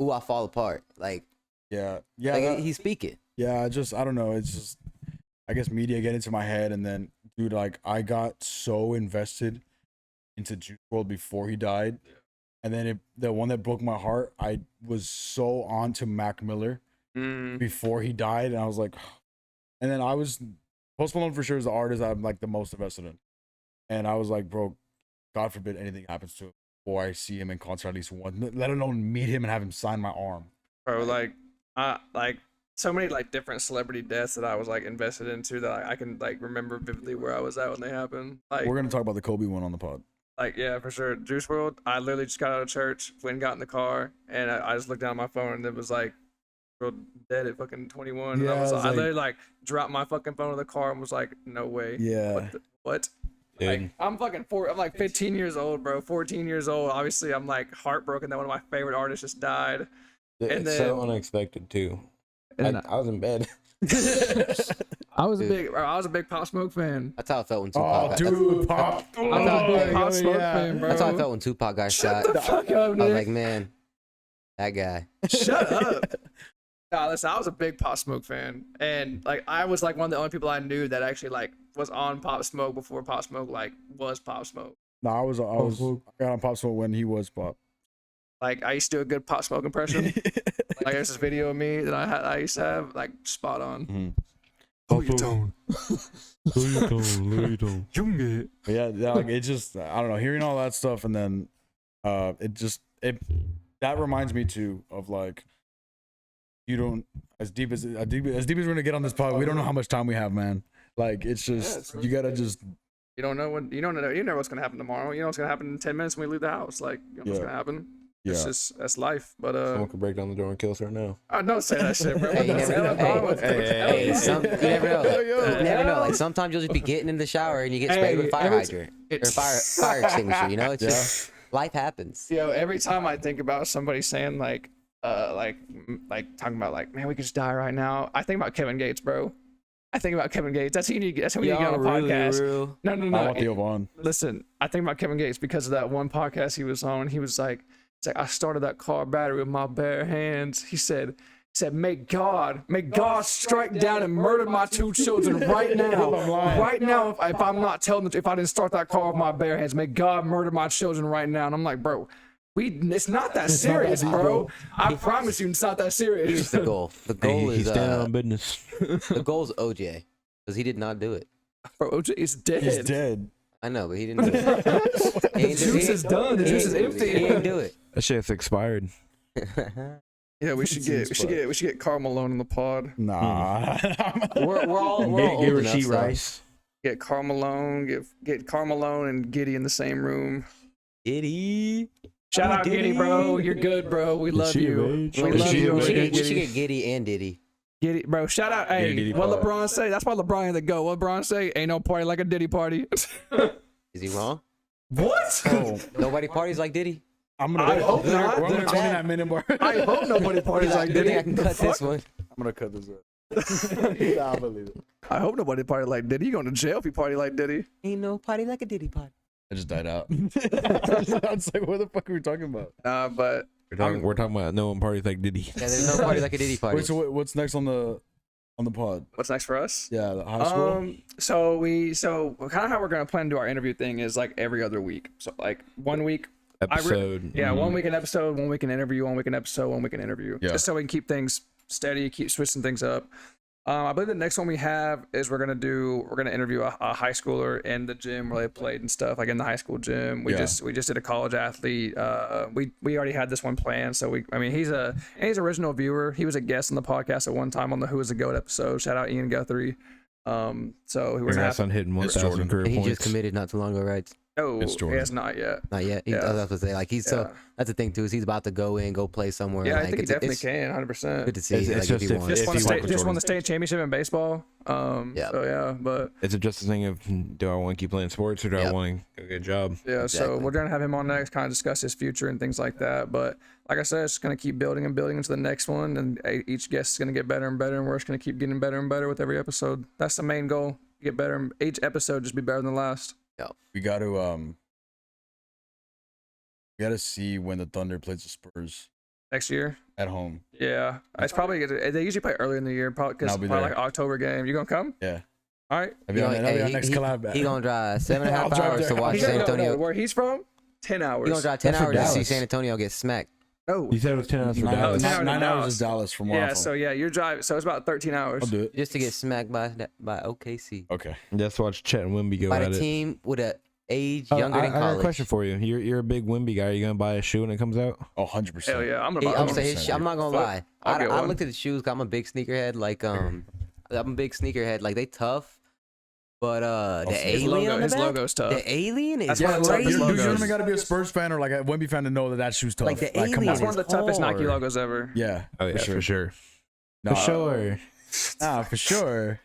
[SPEAKER 4] ooh, I fall apart. Like,
[SPEAKER 3] yeah.
[SPEAKER 4] like he's speaking.
[SPEAKER 3] Yeah, I don't know. It's just, I guess media get into my head, and then, dude, like I got so invested into Juice WRLD before he died, and then the one that broke my heart, I was so on to Mac Miller before he died, and I was like, and then I was Post Malone for sure is the artist I'm like the most invested in. And I was like, bro, God forbid anything happens to him before I see him in concert at least once, let alone meet him and have him sign my arm.
[SPEAKER 1] Bro, like so many like different celebrity deaths that I was like invested into that I can like remember vividly where I was at when they happened. Like
[SPEAKER 3] We're gonna talk about the Kobe one on the pod.
[SPEAKER 1] Like, yeah, for sure. Juice World, I literally just got out of church, went and got in the car, and I just looked down at my phone, and it was like, World dead at fucking 21.
[SPEAKER 3] Yeah,
[SPEAKER 1] and I
[SPEAKER 3] like,
[SPEAKER 1] literally like dropped my fucking phone in the car and was like, no way.
[SPEAKER 3] Yeah.
[SPEAKER 1] What?
[SPEAKER 2] Dude.
[SPEAKER 1] Like, I'm like 15 years old, bro. 14 years old. Obviously, I'm like heartbroken that one of my favorite artists just died.
[SPEAKER 2] It's
[SPEAKER 1] then-
[SPEAKER 2] so unexpected too.
[SPEAKER 1] And
[SPEAKER 2] I was in bed.
[SPEAKER 1] I was a big Pop Smoke fan.
[SPEAKER 4] That's how I felt when Tupac.
[SPEAKER 3] Oh, dude, Pop.
[SPEAKER 1] I was a big Pop Smoke
[SPEAKER 3] yeah.
[SPEAKER 1] fan, bro.
[SPEAKER 4] That's how I felt when Tupac got shot.
[SPEAKER 1] Shut the fuck up,
[SPEAKER 4] I was
[SPEAKER 1] Nick.
[SPEAKER 4] like, man, that guy.
[SPEAKER 1] Shut up. Nah, listen, I was a big Pop Smoke fan, and like I was like one of the only people I knew that actually like was on Pop Smoke before Pop Smoke like was Pop Smoke.
[SPEAKER 3] No, I got on Pop Smoke when he was Pop.
[SPEAKER 1] Like I used to do a good Pop Smoke impression. Like there's this video of me that I used to have like spot on.
[SPEAKER 3] Mm-hmm. Yeah, like it just I don't know, hearing all that stuff and then it that reminds me too of like you don't as deep as we're gonna get on this pod, we don't know how much time we have, man. Like it's just you gotta just
[SPEAKER 1] You don't know what's gonna happen tomorrow. You know what's gonna happen in 10 minutes when we leave the house. Like you know what's gonna happen. It's just that's life. But
[SPEAKER 2] Someone could break down the door and kill us right now.
[SPEAKER 1] don't say that shit, bro.
[SPEAKER 4] Hey, you never know. Hey, you never know. You never know. Like sometimes you'll just be getting in the shower and you get sprayed with a fire hydrant or fire extinguisher. You know, it's just life happens.
[SPEAKER 1] Yo, every time I think about somebody saying like talking about like, man, we could just die right now. I think about Kevin Gates, bro. I think about Kevin Gates. That's who you need. That's who you need to get on a podcast. No.
[SPEAKER 3] I want Theo Vaughn.
[SPEAKER 1] Listen, I think about Kevin Gates because of that one podcast he was on. He was like, I started that car battery with my bare hands. He said, may God strike down and murder my two children right now. Right now, if I'm not telling them, if I didn't start that car with my bare hands, may God murder my children right now. And I'm like, bro, it's not that serious, bro. I promise you, it's not that serious.
[SPEAKER 4] Here's the goal. The goal is
[SPEAKER 2] he's standing on business.
[SPEAKER 4] the goal is OJ because he did not do it.
[SPEAKER 1] Bro, OJ is dead.
[SPEAKER 3] He's dead.
[SPEAKER 4] I know, but he didn't do it.
[SPEAKER 1] The juice is done. The juice is empty.
[SPEAKER 4] He didn't do it.
[SPEAKER 2] That shit's expired.
[SPEAKER 1] Yeah, we should get Karl Malone in the pod.
[SPEAKER 3] Nah.
[SPEAKER 4] we're all old
[SPEAKER 2] Give
[SPEAKER 4] enough,
[SPEAKER 2] Rasheed
[SPEAKER 4] so-
[SPEAKER 2] Rice.
[SPEAKER 1] Get Karl Malone, get Karl Malone and Giddy in the same room.
[SPEAKER 4] Giddy.
[SPEAKER 1] Shout out Giddy, bro. You're good, bro. We love you. We
[SPEAKER 2] Is
[SPEAKER 1] love
[SPEAKER 2] she
[SPEAKER 1] you.
[SPEAKER 2] a
[SPEAKER 4] We
[SPEAKER 2] bitch?
[SPEAKER 4] should get Giddy and Diddy.
[SPEAKER 1] Giddy, bro. Shout out. Hey,
[SPEAKER 2] Diddy
[SPEAKER 1] what
[SPEAKER 2] pod.
[SPEAKER 1] LeBron say? That's why LeBron had to go. What LeBron say? Ain't no party like a Diddy party.
[SPEAKER 4] Is he wrong?
[SPEAKER 1] What?
[SPEAKER 3] Oh,
[SPEAKER 4] Nobody parties like Diddy.
[SPEAKER 1] I hope not.
[SPEAKER 3] We're gonna tune in that minute bar.
[SPEAKER 1] I hope nobody parties like
[SPEAKER 4] I think
[SPEAKER 1] Diddy.
[SPEAKER 4] I can cut this one.
[SPEAKER 3] I'm gonna cut this up. Nah, I believe it.
[SPEAKER 1] I hope nobody party like Diddy. You going to jail if you party like Diddy.
[SPEAKER 4] Ain't no party like a Diddy party.
[SPEAKER 3] I just died out. I was like, what the fuck are we talking about?
[SPEAKER 1] Nah, but
[SPEAKER 2] We're talking about no one parties like Diddy.
[SPEAKER 4] Yeah, there's no party like a Diddy party.
[SPEAKER 3] Wait, so what's next on the pod?
[SPEAKER 1] what's next for us?
[SPEAKER 3] Yeah, the high school.
[SPEAKER 1] So kind of how we're gonna plan to do our interview thing is like every other week. So like 1 week.
[SPEAKER 2] Episode.
[SPEAKER 1] 1 week an episode, 1 week an interview, 1 week an episode, 1 week an interview.
[SPEAKER 3] Yeah.
[SPEAKER 1] Just so we can keep things steady, keep switching things up. I believe the next one we have is we're gonna interview a high schooler in the gym where they played and stuff, like in the high school gym. We just did a college athlete. We already had this one planned, so he's a original viewer. He was a guest on the podcast at one time on the Who Is a Goat episode. Shout out Ian Guthrie. So he was
[SPEAKER 2] Congrats on hitting 1,000
[SPEAKER 3] Jordan.
[SPEAKER 2] career
[SPEAKER 4] And he
[SPEAKER 2] points.
[SPEAKER 4] just committed not too long ago, right?
[SPEAKER 1] No,
[SPEAKER 3] It's
[SPEAKER 1] he
[SPEAKER 3] Jordan.
[SPEAKER 1] has not yet.
[SPEAKER 4] Not yet.
[SPEAKER 1] Yeah.
[SPEAKER 4] I was about to say, like, he's so. That's the thing too. Is he's about to go play somewhere.
[SPEAKER 1] Yeah,
[SPEAKER 4] like,
[SPEAKER 1] I think he definitely
[SPEAKER 4] it's
[SPEAKER 1] can, 100%.
[SPEAKER 4] good to see.
[SPEAKER 2] It's
[SPEAKER 4] like,
[SPEAKER 2] just
[SPEAKER 4] if he
[SPEAKER 2] if-
[SPEAKER 4] wants.
[SPEAKER 1] Just won,
[SPEAKER 2] you work with
[SPEAKER 1] just won
[SPEAKER 2] Jordan.
[SPEAKER 1] the state championship in baseball.
[SPEAKER 4] Yeah.
[SPEAKER 1] So yeah, but
[SPEAKER 2] Is it just a thing of do I want to keep playing sports or do I
[SPEAKER 4] Yep.
[SPEAKER 2] want to go get a job?
[SPEAKER 1] yeah, so
[SPEAKER 4] Exactly.
[SPEAKER 1] we're gonna have him on next, kind of discuss his future and things like that. But like I said, it's just gonna keep building and building into the next one, and each guest is gonna get better and better, and we're just gonna keep getting better and better with every episode. That's the main goal: get better. Each episode just be better than the last.
[SPEAKER 3] We got to see when the Thunder plays the Spurs
[SPEAKER 1] Next year,
[SPEAKER 3] at home.
[SPEAKER 1] yeah, it's probably they usually play early in the year, probably because
[SPEAKER 3] I'll be
[SPEAKER 1] probably
[SPEAKER 3] there.
[SPEAKER 1] like October game. You gonna come?
[SPEAKER 3] Yeah,
[SPEAKER 1] All right.
[SPEAKER 3] that'll be our next collab.
[SPEAKER 4] He gonna drive 7.5
[SPEAKER 3] I'll drive
[SPEAKER 4] hours
[SPEAKER 3] there.
[SPEAKER 4] to watch
[SPEAKER 1] He's
[SPEAKER 4] San
[SPEAKER 1] gonna,
[SPEAKER 4] Antonio.
[SPEAKER 1] where he's from, 10 hours.
[SPEAKER 4] He gonna drive 10
[SPEAKER 3] That's for
[SPEAKER 4] hours to see
[SPEAKER 3] Dallas.
[SPEAKER 4] San Antonio get smacked.
[SPEAKER 1] No.
[SPEAKER 2] You said it was 10 hours for
[SPEAKER 3] Nine,
[SPEAKER 2] Dallas.
[SPEAKER 1] 10 hours to
[SPEAKER 3] nine
[SPEAKER 1] Dallas.
[SPEAKER 3] hours is Dallas from where I'm
[SPEAKER 1] Yeah,
[SPEAKER 3] from.
[SPEAKER 1] so yeah, you're driving. So it's about 13 hours.
[SPEAKER 3] I'll do it.
[SPEAKER 4] Just to get smacked by OKC.
[SPEAKER 3] Okay.
[SPEAKER 2] Let's watch Chet and Wimby go
[SPEAKER 4] By
[SPEAKER 2] at
[SPEAKER 4] the
[SPEAKER 2] it.
[SPEAKER 4] team with a age
[SPEAKER 2] Oh,
[SPEAKER 4] younger
[SPEAKER 2] I
[SPEAKER 4] than
[SPEAKER 2] got a
[SPEAKER 4] college.
[SPEAKER 2] question for you. You're a big Wimby guy. Are you gonna buy a shoe when it comes out?
[SPEAKER 3] Oh, 100%.
[SPEAKER 1] Hell yeah, I'm gonna buy
[SPEAKER 4] I'm
[SPEAKER 1] one.
[SPEAKER 4] saying,
[SPEAKER 3] 100%,
[SPEAKER 4] I'm not gonna
[SPEAKER 1] Fuck.
[SPEAKER 4] lie.
[SPEAKER 1] I'll get
[SPEAKER 4] I
[SPEAKER 1] one.
[SPEAKER 4] looked at the shoes. 'Cause I'm a big sneakerhead. Like I'm a big sneakerhead. Like they tough, but the
[SPEAKER 1] His
[SPEAKER 4] alien on
[SPEAKER 1] logo,
[SPEAKER 4] the
[SPEAKER 1] his
[SPEAKER 4] back,
[SPEAKER 1] logo's tough.
[SPEAKER 4] the alien is
[SPEAKER 1] That's one of the
[SPEAKER 4] crazy.
[SPEAKER 1] toughest
[SPEAKER 3] You
[SPEAKER 1] logos.
[SPEAKER 3] don't even got to be a Spurs fan or like a Wemby fan to know that that shoe's tough.
[SPEAKER 4] Like the
[SPEAKER 3] come
[SPEAKER 4] alien
[SPEAKER 1] That's
[SPEAKER 3] on.
[SPEAKER 1] one of the toughest Nike
[SPEAKER 4] hard.
[SPEAKER 1] logos ever.
[SPEAKER 3] Yeah.
[SPEAKER 2] Oh yeah, for sure.
[SPEAKER 3] Nah,
[SPEAKER 2] For sure.
[SPEAKER 3] Nah, for sure.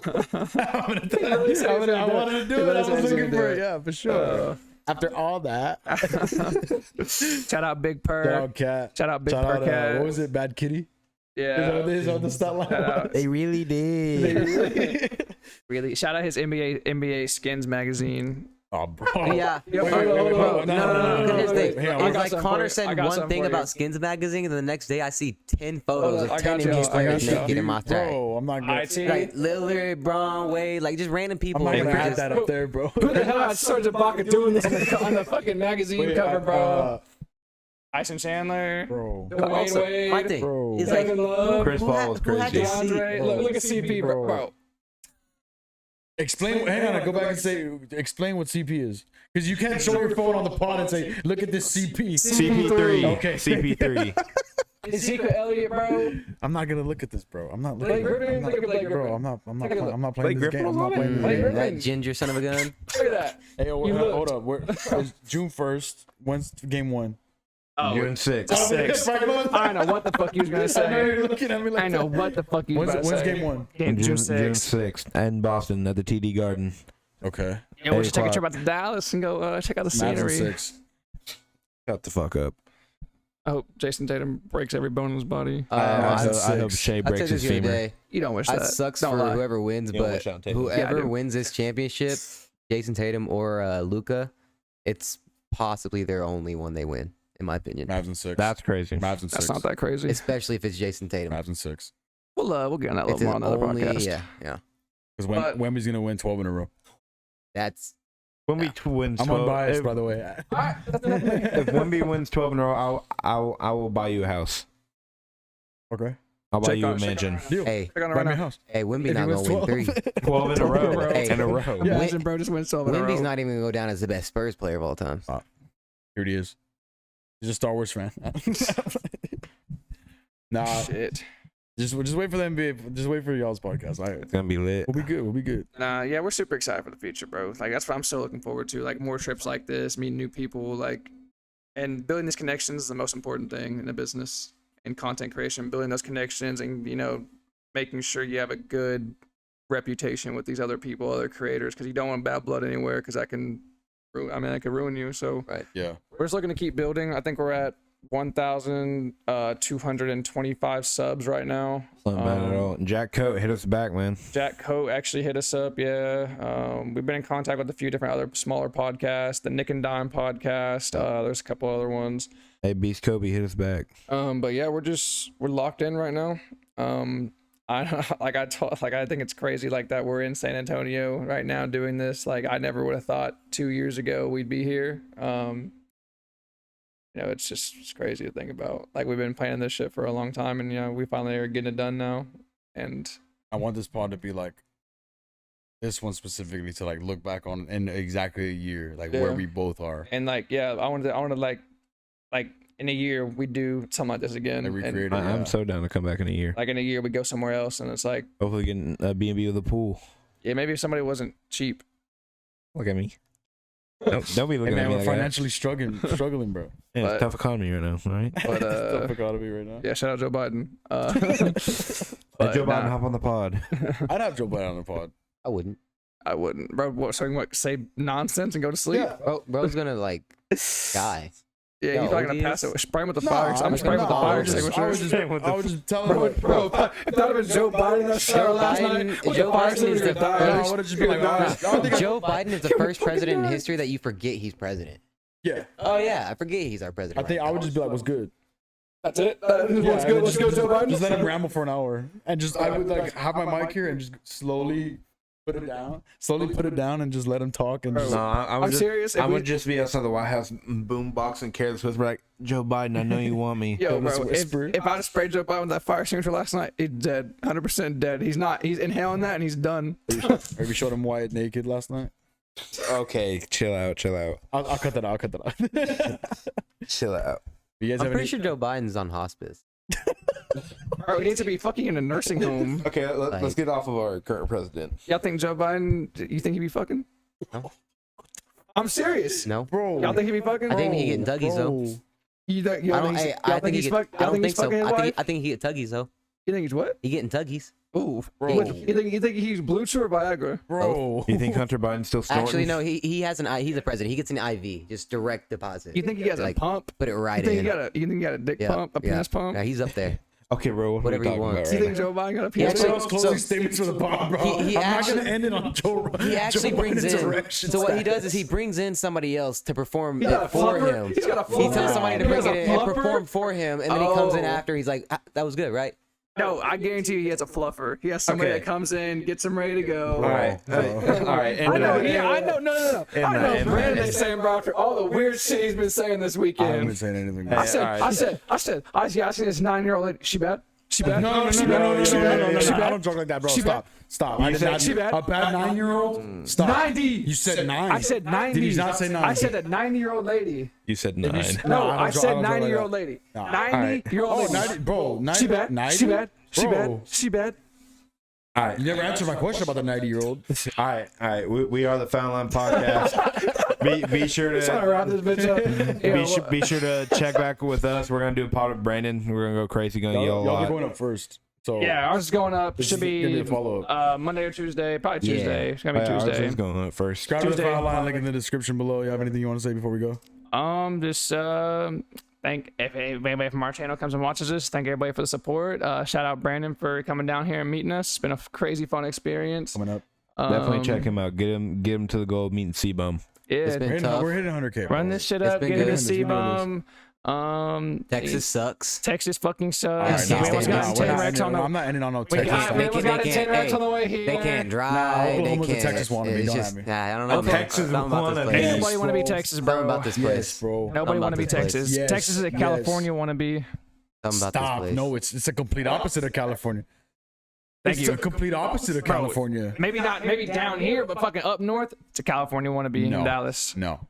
[SPEAKER 3] I wanted to do
[SPEAKER 1] He
[SPEAKER 3] it. I was
[SPEAKER 1] actually
[SPEAKER 3] looking
[SPEAKER 1] gonna do
[SPEAKER 3] for
[SPEAKER 1] it.
[SPEAKER 3] it. Yeah, for sure. After all that,
[SPEAKER 1] Shout out Big
[SPEAKER 3] shout
[SPEAKER 1] Purr.
[SPEAKER 3] out Cat.
[SPEAKER 1] Shout out Big
[SPEAKER 3] Shout
[SPEAKER 1] Purr
[SPEAKER 3] out,
[SPEAKER 1] Cat.
[SPEAKER 3] what was it? Bad Kitty?
[SPEAKER 1] Yeah.
[SPEAKER 3] Is that what the stat line
[SPEAKER 1] Shout out.
[SPEAKER 3] was?
[SPEAKER 2] They really did.
[SPEAKER 1] Really, shout out his NBA Skins magazine.
[SPEAKER 3] Oh, bro.
[SPEAKER 4] Yeah.
[SPEAKER 1] Yo,
[SPEAKER 3] Wait,
[SPEAKER 1] hold on, hold on.
[SPEAKER 4] No. Here's the thing.
[SPEAKER 3] Hang on,
[SPEAKER 1] I
[SPEAKER 4] It's
[SPEAKER 1] got
[SPEAKER 4] like
[SPEAKER 1] something for
[SPEAKER 4] Connor
[SPEAKER 1] you. I
[SPEAKER 4] said
[SPEAKER 1] got
[SPEAKER 4] one
[SPEAKER 1] something
[SPEAKER 4] thing
[SPEAKER 1] for
[SPEAKER 4] about
[SPEAKER 1] you.
[SPEAKER 4] Skins magazine, and the next day I see 10 photos
[SPEAKER 1] Hold on,
[SPEAKER 4] of
[SPEAKER 1] I
[SPEAKER 4] 10
[SPEAKER 1] got you,
[SPEAKER 4] NBA
[SPEAKER 1] I got
[SPEAKER 4] players
[SPEAKER 1] you.
[SPEAKER 4] naked in my track.
[SPEAKER 3] Bro, I'm not gonna.
[SPEAKER 1] IT.
[SPEAKER 4] Like Lillard, Braun, Wade, like just random
[SPEAKER 3] I'm
[SPEAKER 4] people.
[SPEAKER 3] not
[SPEAKER 4] who
[SPEAKER 3] gonna
[SPEAKER 4] are
[SPEAKER 3] add
[SPEAKER 4] just-
[SPEAKER 3] that up there, bro.
[SPEAKER 1] Who the hell had Serge Ibaka doing this on the fucking magazine
[SPEAKER 3] Wait,
[SPEAKER 1] cover, bro?
[SPEAKER 3] uh,
[SPEAKER 1] Tyson Chandler.
[SPEAKER 3] bro.
[SPEAKER 1] Dwayne
[SPEAKER 4] Also,
[SPEAKER 1] Wade.
[SPEAKER 4] my thing
[SPEAKER 3] Bro.
[SPEAKER 4] is like,
[SPEAKER 1] Kevin Love.
[SPEAKER 2] Chris
[SPEAKER 4] who
[SPEAKER 2] Paul
[SPEAKER 4] had-
[SPEAKER 2] was
[SPEAKER 4] who had
[SPEAKER 2] crazy.
[SPEAKER 4] to see-
[SPEAKER 1] DeAndre.
[SPEAKER 3] Bro.
[SPEAKER 1] Look at CP, bro.
[SPEAKER 3] Explain. Hang on. Go back and say. Explain what CP is, because you can't show your phone on the pod and say, "Look at this CP."
[SPEAKER 2] CP3.
[SPEAKER 3] Okay.
[SPEAKER 2] CP3.
[SPEAKER 1] Ezekiel Elliott, bro.
[SPEAKER 3] I'm not gonna look at this, bro. I'm not
[SPEAKER 1] Blake
[SPEAKER 3] looking.
[SPEAKER 1] Griffin,
[SPEAKER 3] I'm not,
[SPEAKER 1] look at Blake
[SPEAKER 3] bro,
[SPEAKER 1] Griffin.
[SPEAKER 3] I'm not. I'm not.
[SPEAKER 1] Take a look.
[SPEAKER 3] I'm not playing
[SPEAKER 2] Blake
[SPEAKER 3] this game.
[SPEAKER 2] Griffin
[SPEAKER 3] I'm
[SPEAKER 2] was
[SPEAKER 3] not
[SPEAKER 2] on it?
[SPEAKER 3] playing
[SPEAKER 1] Blake
[SPEAKER 3] this game.
[SPEAKER 1] Griffin.
[SPEAKER 4] that ginger son of a gun.
[SPEAKER 1] Look at that.
[SPEAKER 3] Hey, yo,
[SPEAKER 1] You
[SPEAKER 3] hold
[SPEAKER 1] looked.
[SPEAKER 3] up. It's June 1st. When's game one?
[SPEAKER 1] Oh,
[SPEAKER 2] June 6th.
[SPEAKER 1] Six. I know what the fuck you was gonna
[SPEAKER 3] I know
[SPEAKER 1] say.
[SPEAKER 3] you're looking at me like
[SPEAKER 1] I know
[SPEAKER 3] that.
[SPEAKER 1] what the fuck you was
[SPEAKER 3] When's
[SPEAKER 1] about to say.
[SPEAKER 3] game one?
[SPEAKER 1] Game June
[SPEAKER 2] June
[SPEAKER 1] 6th.
[SPEAKER 2] 6th. In Boston at the TD Garden.
[SPEAKER 3] Okay.
[SPEAKER 1] Yeah, we
[SPEAKER 2] 8
[SPEAKER 1] should take a
[SPEAKER 2] o'clock.
[SPEAKER 1] trip out to Dallas and go check out the
[SPEAKER 3] Mavs in
[SPEAKER 1] scenery.
[SPEAKER 3] 6.
[SPEAKER 2] Shut the fuck up.
[SPEAKER 1] I hope Jason Tatum breaks every bone in his body.
[SPEAKER 2] I
[SPEAKER 3] said
[SPEAKER 2] hope
[SPEAKER 3] 6.
[SPEAKER 2] Shea
[SPEAKER 4] I
[SPEAKER 2] breaks
[SPEAKER 4] said
[SPEAKER 2] his
[SPEAKER 4] this the other
[SPEAKER 2] femur.
[SPEAKER 4] day.
[SPEAKER 1] You don't wish
[SPEAKER 4] That
[SPEAKER 1] that.
[SPEAKER 4] sucks
[SPEAKER 1] Don't
[SPEAKER 4] for
[SPEAKER 1] lie.
[SPEAKER 4] whoever wins,
[SPEAKER 2] You don't
[SPEAKER 4] but
[SPEAKER 2] wish out Tatum.
[SPEAKER 1] Yeah, I
[SPEAKER 4] whoever
[SPEAKER 1] do.
[SPEAKER 4] wins this championship, Jason Tatum or Luca, it's possibly their only one they win, in my opinion.
[SPEAKER 3] Mavs in 6.
[SPEAKER 2] That's crazy.
[SPEAKER 3] Mavs in 6.
[SPEAKER 1] That's not that crazy.
[SPEAKER 4] Especially if it's Jason Tatum.
[SPEAKER 3] Mavs in 6.
[SPEAKER 1] We'll get on that a
[SPEAKER 4] It's
[SPEAKER 1] little more
[SPEAKER 4] his
[SPEAKER 1] on the other
[SPEAKER 4] only,
[SPEAKER 1] podcast.
[SPEAKER 4] yeah.
[SPEAKER 3] Because
[SPEAKER 1] But-
[SPEAKER 3] Wemby's gonna win 12 in a row.
[SPEAKER 4] That's
[SPEAKER 2] When we wins
[SPEAKER 3] I'm
[SPEAKER 2] 12,
[SPEAKER 3] unbiased, by the way.
[SPEAKER 2] if Wemby wins 12 in a row, I will buy you a house.
[SPEAKER 3] Okay.
[SPEAKER 2] I'll buy
[SPEAKER 1] Check
[SPEAKER 2] you
[SPEAKER 1] on-
[SPEAKER 2] a
[SPEAKER 1] check
[SPEAKER 2] mansion.
[SPEAKER 1] on-
[SPEAKER 3] Deal.
[SPEAKER 4] hey,
[SPEAKER 1] Check on it
[SPEAKER 3] Buy
[SPEAKER 1] right
[SPEAKER 3] me a
[SPEAKER 1] now.
[SPEAKER 3] house.
[SPEAKER 4] hey, Wemby's
[SPEAKER 3] If he
[SPEAKER 4] not
[SPEAKER 3] wins
[SPEAKER 4] gonna win
[SPEAKER 3] 12.
[SPEAKER 4] 3.
[SPEAKER 2] 12 in a row.
[SPEAKER 4] Hey.
[SPEAKER 2] In a row.
[SPEAKER 3] Yeah.
[SPEAKER 1] Imagine bro just wins 12 in a row.
[SPEAKER 4] Wemby's not even gonna go down as the best Spurs player of all time.
[SPEAKER 3] Here he is. He's a Star Wars fan. Nah,
[SPEAKER 1] Shit.
[SPEAKER 3] just wait for the NBA. Just wait for y'all's podcast.
[SPEAKER 2] It's gonna be lit.
[SPEAKER 3] We'll be good. We'll be good.
[SPEAKER 1] Nah, yeah, we're super excited for the future, bro. Like that's what I'm still looking forward to. Like more trips like this, meeting new people, like, and building these connections is the most important thing in a business and content creation. Building those connections and making sure you have a good reputation with these other people, other creators, because you don't want bad blood anywhere, because that can, that could ruin you. So
[SPEAKER 3] Yeah.
[SPEAKER 1] we're just looking to keep building. I think we're at 1,225 subs right now.
[SPEAKER 2] Not bad at all. Jack Coat hit us back, man.
[SPEAKER 1] Jack Coat actually hit us up. Yeah. We've been in contact with a few different other smaller podcasts, the Nick and Dime podcast. There's a couple other ones.
[SPEAKER 2] Hey, Beast Kobe hit us back.
[SPEAKER 1] But yeah, we're locked in right now. I think it's crazy like that we're in San Antonio right now doing this. Like I never would have thought 2 years ago we'd be here. It's crazy to think about. Like we've been planning this shit for a long time, and we finally are getting it done now. And
[SPEAKER 3] I want this pod to be like this one specifically to like look back on in exactly a year, like where
[SPEAKER 1] Yeah.
[SPEAKER 3] we both are.
[SPEAKER 1] I wanted to like in a year we do something like this again.
[SPEAKER 3] And
[SPEAKER 1] And,
[SPEAKER 3] recreate it.
[SPEAKER 2] I'm so down to come back in a year.
[SPEAKER 1] like in a year we go somewhere else, and it's like,
[SPEAKER 2] Hopefully getting a B&B with a pool.
[SPEAKER 1] yeah, maybe if somebody wasn't cheap.
[SPEAKER 2] Look at me. Don't be
[SPEAKER 3] Hey
[SPEAKER 2] looking
[SPEAKER 3] man,
[SPEAKER 2] at me
[SPEAKER 3] we're
[SPEAKER 2] like that.
[SPEAKER 3] financially struggling, bro.
[SPEAKER 2] Yeah,
[SPEAKER 1] but-
[SPEAKER 2] it's a tough economy right now, right?
[SPEAKER 1] But
[SPEAKER 3] Tough economy right now.
[SPEAKER 1] yeah, shout out Joe Biden.
[SPEAKER 2] Hey,
[SPEAKER 1] But
[SPEAKER 2] Joe Biden,
[SPEAKER 1] nah.
[SPEAKER 2] hop on the pod.
[SPEAKER 3] I'd have Joe Biden on the pod.
[SPEAKER 4] I wouldn't.
[SPEAKER 1] I wouldn't, bro. What? So you what? Say nonsense and go to sleep?
[SPEAKER 4] Bro's gonna like die.
[SPEAKER 1] Yeah,
[SPEAKER 4] Yo,
[SPEAKER 1] he's probably gonna
[SPEAKER 4] he
[SPEAKER 1] pass
[SPEAKER 4] is-
[SPEAKER 1] it. Spray him with the
[SPEAKER 3] Nah,
[SPEAKER 1] fire. I'm spraying with the fire
[SPEAKER 4] I
[SPEAKER 1] extinguisher.
[SPEAKER 3] I was just telling
[SPEAKER 1] Bro,
[SPEAKER 3] him.
[SPEAKER 1] bro, if that would have been Joe Biden that shot last
[SPEAKER 4] Biden-
[SPEAKER 1] night, with
[SPEAKER 4] Joe
[SPEAKER 1] the fire
[SPEAKER 4] Biden is
[SPEAKER 1] extinguisher,
[SPEAKER 4] the
[SPEAKER 1] he'd die.
[SPEAKER 3] I would have just been like, I don't think
[SPEAKER 4] Joe Biden is the first president in history that you forget he's president.
[SPEAKER 3] yeah.
[SPEAKER 4] Oh yeah, I forget he's our president.
[SPEAKER 3] I think
[SPEAKER 4] right
[SPEAKER 3] I would just be like, what's good?
[SPEAKER 1] That's it.
[SPEAKER 3] Yeah,
[SPEAKER 1] Let's go.
[SPEAKER 3] and
[SPEAKER 1] Let's go, Joe Biden.
[SPEAKER 3] Just let him ramble for an hour, and just I would like have my mic here and just slowly Put it down. Slowly put it down and just let him talk. And
[SPEAKER 1] Bro,
[SPEAKER 3] just,
[SPEAKER 2] No,
[SPEAKER 1] I'm serious.
[SPEAKER 2] I would just be outside the White House boombox and careless whisper like, Joe Biden, I know you want me.
[SPEAKER 1] Yo,
[SPEAKER 3] Careless
[SPEAKER 1] bro,
[SPEAKER 3] whisper.
[SPEAKER 1] if I'd have sprayed Joe Biden with that fire extinguisher last night, he's dead. 100% dead. He's inhaling that and he's done.
[SPEAKER 3] Have you showed him Wyatt naked last night?
[SPEAKER 2] Okay, chill out.
[SPEAKER 3] I'll cut that out.
[SPEAKER 2] Chill out.
[SPEAKER 3] You guys
[SPEAKER 4] I'm
[SPEAKER 3] have
[SPEAKER 4] pretty
[SPEAKER 3] any?
[SPEAKER 4] sure Joe Biden's on hospice.
[SPEAKER 1] Bro, he needs to be fucking in a nursing home.
[SPEAKER 2] Okay, let's
[SPEAKER 4] Like-
[SPEAKER 2] get off of our current president.
[SPEAKER 1] Y'all think Joe Biden, you think he'd be fucking?
[SPEAKER 4] No.
[SPEAKER 1] I'm serious.
[SPEAKER 4] No.
[SPEAKER 3] Bro,
[SPEAKER 1] Y'all think he'd be fucking?
[SPEAKER 4] I think he getting tuggies though.
[SPEAKER 1] You don't, you
[SPEAKER 4] I
[SPEAKER 1] don't
[SPEAKER 4] don't.
[SPEAKER 1] think he's,
[SPEAKER 4] I
[SPEAKER 1] y'all
[SPEAKER 4] think
[SPEAKER 1] he's
[SPEAKER 4] he.
[SPEAKER 1] fuck,
[SPEAKER 4] I
[SPEAKER 1] y'all
[SPEAKER 4] don't
[SPEAKER 1] think he's
[SPEAKER 4] think so.
[SPEAKER 1] fucking his wife?
[SPEAKER 4] I think he get tuggies though.
[SPEAKER 1] You think he's what?
[SPEAKER 4] He getting tuggies.
[SPEAKER 1] Ooh,
[SPEAKER 3] Bro.
[SPEAKER 1] You think he's Blue Chew or Viagra?
[SPEAKER 3] bro.
[SPEAKER 2] You think Hunter Biden's still snorting?
[SPEAKER 4] Actually, no. He has an. He's a president. He gets an IV, just direct deposit.
[SPEAKER 1] You think he has
[SPEAKER 4] Like,
[SPEAKER 1] a pump?
[SPEAKER 4] Put it right
[SPEAKER 1] You think
[SPEAKER 4] in.
[SPEAKER 1] you think he got a dick
[SPEAKER 4] Yeah,
[SPEAKER 1] pump, a penis pump?
[SPEAKER 4] Yeah, he's up there.
[SPEAKER 2] Okay, bro, what
[SPEAKER 4] Whatever he
[SPEAKER 2] are we talking
[SPEAKER 4] wants.
[SPEAKER 2] about
[SPEAKER 1] You
[SPEAKER 2] right
[SPEAKER 1] think
[SPEAKER 2] now?
[SPEAKER 1] Joe Biden got a
[SPEAKER 4] He
[SPEAKER 1] penis
[SPEAKER 4] actually-
[SPEAKER 1] pump?
[SPEAKER 3] Those closing statements for the bomb, bro.
[SPEAKER 4] He
[SPEAKER 3] I'm
[SPEAKER 4] actually-
[SPEAKER 3] not gonna end it on Joe.
[SPEAKER 4] He actually
[SPEAKER 3] Joe
[SPEAKER 4] brings
[SPEAKER 3] Biden's
[SPEAKER 4] in.
[SPEAKER 3] erection
[SPEAKER 4] So what he
[SPEAKER 3] status.
[SPEAKER 4] does is he brings in somebody else to perform
[SPEAKER 1] He's got
[SPEAKER 4] it
[SPEAKER 1] a
[SPEAKER 4] for
[SPEAKER 1] fluffer?
[SPEAKER 4] him.
[SPEAKER 1] He's got a
[SPEAKER 4] He
[SPEAKER 1] fluffer?
[SPEAKER 4] tells somebody to
[SPEAKER 1] He
[SPEAKER 4] bring
[SPEAKER 1] has
[SPEAKER 4] it
[SPEAKER 1] a
[SPEAKER 4] in and
[SPEAKER 1] fluffer?
[SPEAKER 4] perform for him, and then he comes in
[SPEAKER 1] Oh.
[SPEAKER 4] after. He's like, "That was good, right?"
[SPEAKER 1] No, I guarantee you he has a fluffer. He has somebody
[SPEAKER 2] Okay.
[SPEAKER 1] that comes in, gets him ready to go.
[SPEAKER 2] All right, all right.
[SPEAKER 1] I know, yeah, I know, no. I know
[SPEAKER 2] and
[SPEAKER 1] Brandon ain't saying, bro, after all the weird shit he's been saying this
[SPEAKER 3] I haven't been
[SPEAKER 1] weekend.
[SPEAKER 3] saying anything.
[SPEAKER 2] Hey,
[SPEAKER 1] I said,
[SPEAKER 2] all right.
[SPEAKER 1] I seen this 9-year-old lady. She bad? She bad?
[SPEAKER 3] No,
[SPEAKER 1] She bad? She bad? She
[SPEAKER 3] I
[SPEAKER 1] bad?
[SPEAKER 3] don't joke like that, bro.
[SPEAKER 1] She bad?
[SPEAKER 3] Stop. I did
[SPEAKER 1] said
[SPEAKER 3] not.
[SPEAKER 1] she bad?
[SPEAKER 3] A bad 9-year-old. Stop.
[SPEAKER 1] 90.
[SPEAKER 3] You said 9.
[SPEAKER 1] I said 90.
[SPEAKER 3] Did you not say 9?
[SPEAKER 1] I said a 90-year-old lady.
[SPEAKER 2] You said 9.
[SPEAKER 1] No,
[SPEAKER 3] I
[SPEAKER 1] I
[SPEAKER 3] don't
[SPEAKER 1] said
[SPEAKER 3] joke like
[SPEAKER 1] 90-year-old
[SPEAKER 3] that.
[SPEAKER 1] lady.
[SPEAKER 3] No.
[SPEAKER 1] 90-year-old
[SPEAKER 3] Oh,
[SPEAKER 1] lady.
[SPEAKER 3] 90, bro. 90,
[SPEAKER 1] She bad?
[SPEAKER 3] 90?
[SPEAKER 1] She bad? She
[SPEAKER 3] Bro.
[SPEAKER 1] bad? She bad?
[SPEAKER 2] All right,
[SPEAKER 3] You never answered my question about the 90-year-old.
[SPEAKER 2] all right. We are the Found Line Podcast. Be sure
[SPEAKER 1] Trying to
[SPEAKER 2] to
[SPEAKER 1] wrap this bitch up. Yeah,
[SPEAKER 2] be sure to check back with us. We're gonna do a pod with Brandon. We're gonna go crazy. Gonna yell a
[SPEAKER 3] Y'all
[SPEAKER 2] lot.
[SPEAKER 3] be going up first. So
[SPEAKER 1] Yeah, ours is going up.
[SPEAKER 3] This
[SPEAKER 1] Should
[SPEAKER 3] is gonna be
[SPEAKER 1] be
[SPEAKER 3] a follow-up.
[SPEAKER 1] Monday or Tuesday. Probably
[SPEAKER 4] Yeah.
[SPEAKER 1] Tuesday. It's gonna be
[SPEAKER 2] Ours
[SPEAKER 1] Tuesday.
[SPEAKER 2] is going up first.
[SPEAKER 3] subscribe to the
[SPEAKER 1] Tuesday.
[SPEAKER 3] file line, link in the description below. You have anything you want to say before we go?
[SPEAKER 1] Just thank if anybody from our channel comes and watches this. Thank everybody for the support. Shout out Brandon for coming down here and meeting us. It's been a crazy fun experience.
[SPEAKER 3] Coming up.
[SPEAKER 2] Definitely
[SPEAKER 1] Um,
[SPEAKER 2] check him out. Get him to the goal of meeting C-Bum.
[SPEAKER 1] Yeah,
[SPEAKER 4] been tough.
[SPEAKER 3] We're hitting 100K.
[SPEAKER 1] run
[SPEAKER 3] bro.
[SPEAKER 1] this shit
[SPEAKER 4] It's
[SPEAKER 1] up.
[SPEAKER 4] been
[SPEAKER 1] Get him
[SPEAKER 4] good.
[SPEAKER 1] to see
[SPEAKER 3] You know
[SPEAKER 1] bum.
[SPEAKER 4] Texas sucks.
[SPEAKER 1] Texas fucking sucks.
[SPEAKER 3] All right,
[SPEAKER 4] Yeah,
[SPEAKER 3] nah,
[SPEAKER 1] we almost
[SPEAKER 4] nah,
[SPEAKER 1] got
[SPEAKER 4] nah,
[SPEAKER 1] in
[SPEAKER 4] we're
[SPEAKER 1] 10
[SPEAKER 4] not
[SPEAKER 1] racks on the.
[SPEAKER 3] I'm not ending on no
[SPEAKER 1] We
[SPEAKER 3] Texas.
[SPEAKER 1] got,
[SPEAKER 3] side.
[SPEAKER 1] we almost got in 10 racks on the way here.
[SPEAKER 4] They can't drive.
[SPEAKER 3] Nah,
[SPEAKER 4] they
[SPEAKER 3] Oklahoma's a
[SPEAKER 4] can't.
[SPEAKER 3] Texas wannabe,
[SPEAKER 4] It's
[SPEAKER 3] don't
[SPEAKER 4] just,
[SPEAKER 3] have me.
[SPEAKER 4] nah, I don't know.
[SPEAKER 2] Texas
[SPEAKER 4] Something about this
[SPEAKER 2] wannabe.
[SPEAKER 4] place.
[SPEAKER 1] Ain't nobody want to be
[SPEAKER 3] bro.
[SPEAKER 1] Texas,
[SPEAKER 4] Something
[SPEAKER 1] bro.
[SPEAKER 4] about this
[SPEAKER 3] Yes,
[SPEAKER 4] place.
[SPEAKER 3] bro.
[SPEAKER 1] Nobody
[SPEAKER 4] Something
[SPEAKER 1] want to be
[SPEAKER 4] about this place.
[SPEAKER 1] Texas.
[SPEAKER 3] Yes,
[SPEAKER 1] Texas is a
[SPEAKER 3] yes.
[SPEAKER 1] California wannabe.
[SPEAKER 4] Something about this
[SPEAKER 3] Stop.
[SPEAKER 4] place.
[SPEAKER 3] No, it's a complete opposite of California.
[SPEAKER 1] Thank
[SPEAKER 3] It's
[SPEAKER 1] you.
[SPEAKER 3] a complete opposite of
[SPEAKER 1] Bro,
[SPEAKER 3] California.
[SPEAKER 1] Maybe not. Maybe down here, but fucking up north, it's a California wannabe in Dallas.
[SPEAKER 3] No.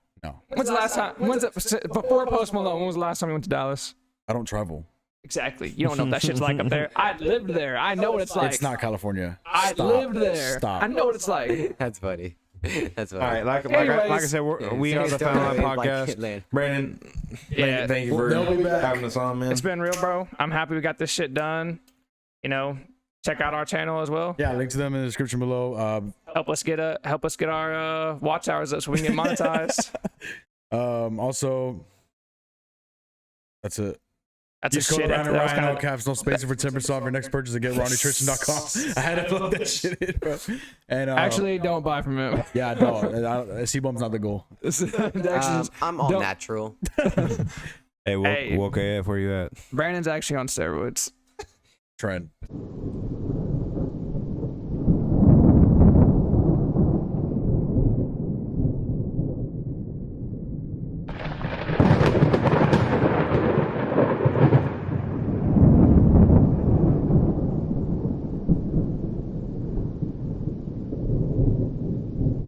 [SPEAKER 1] When's the last time? Before Post Malone? When was the last time you went to Dallas?
[SPEAKER 3] I don't travel.
[SPEAKER 1] Exactly. You don't know what that shit's like up there. I lived there. I know what it's like.
[SPEAKER 3] It's not California.
[SPEAKER 1] I
[SPEAKER 3] Stop.
[SPEAKER 1] lived there.
[SPEAKER 3] Stop.
[SPEAKER 1] I know what it's like.
[SPEAKER 4] That's funny. That's funny.
[SPEAKER 2] All right, like
[SPEAKER 1] Anyways.
[SPEAKER 2] I said, we are the Found Line Podcast.
[SPEAKER 4] Land.
[SPEAKER 2] Brandon,
[SPEAKER 1] Yeah.
[SPEAKER 2] thank you for
[SPEAKER 3] They'll be back.
[SPEAKER 2] having us on, man.
[SPEAKER 1] It's been real, bro. I'm happy we got this shit done. You know, check out our channel as well.
[SPEAKER 3] Yeah, link to them in the description below.
[SPEAKER 1] Help us get our watch hours up so we can get monetized.
[SPEAKER 3] Also, that's it.
[SPEAKER 1] That's a
[SPEAKER 3] Use code
[SPEAKER 1] shit. That was
[SPEAKER 3] Ryan,
[SPEAKER 1] kind
[SPEAKER 3] all
[SPEAKER 1] of.
[SPEAKER 3] caps, no spaces for 10% off your next purchase at getrawnutrition.com. I had to plug that shit in, bro. And
[SPEAKER 1] Actually, don't buy from him.
[SPEAKER 3] yeah, no, C-Bum's not the goal.
[SPEAKER 4] I'm all
[SPEAKER 1] Don't-
[SPEAKER 4] natural.
[SPEAKER 2] Hey,
[SPEAKER 1] Hey.
[SPEAKER 2] Woke AF, where you at?
[SPEAKER 1] Brandon's actually on steroids.
[SPEAKER 3] Trend.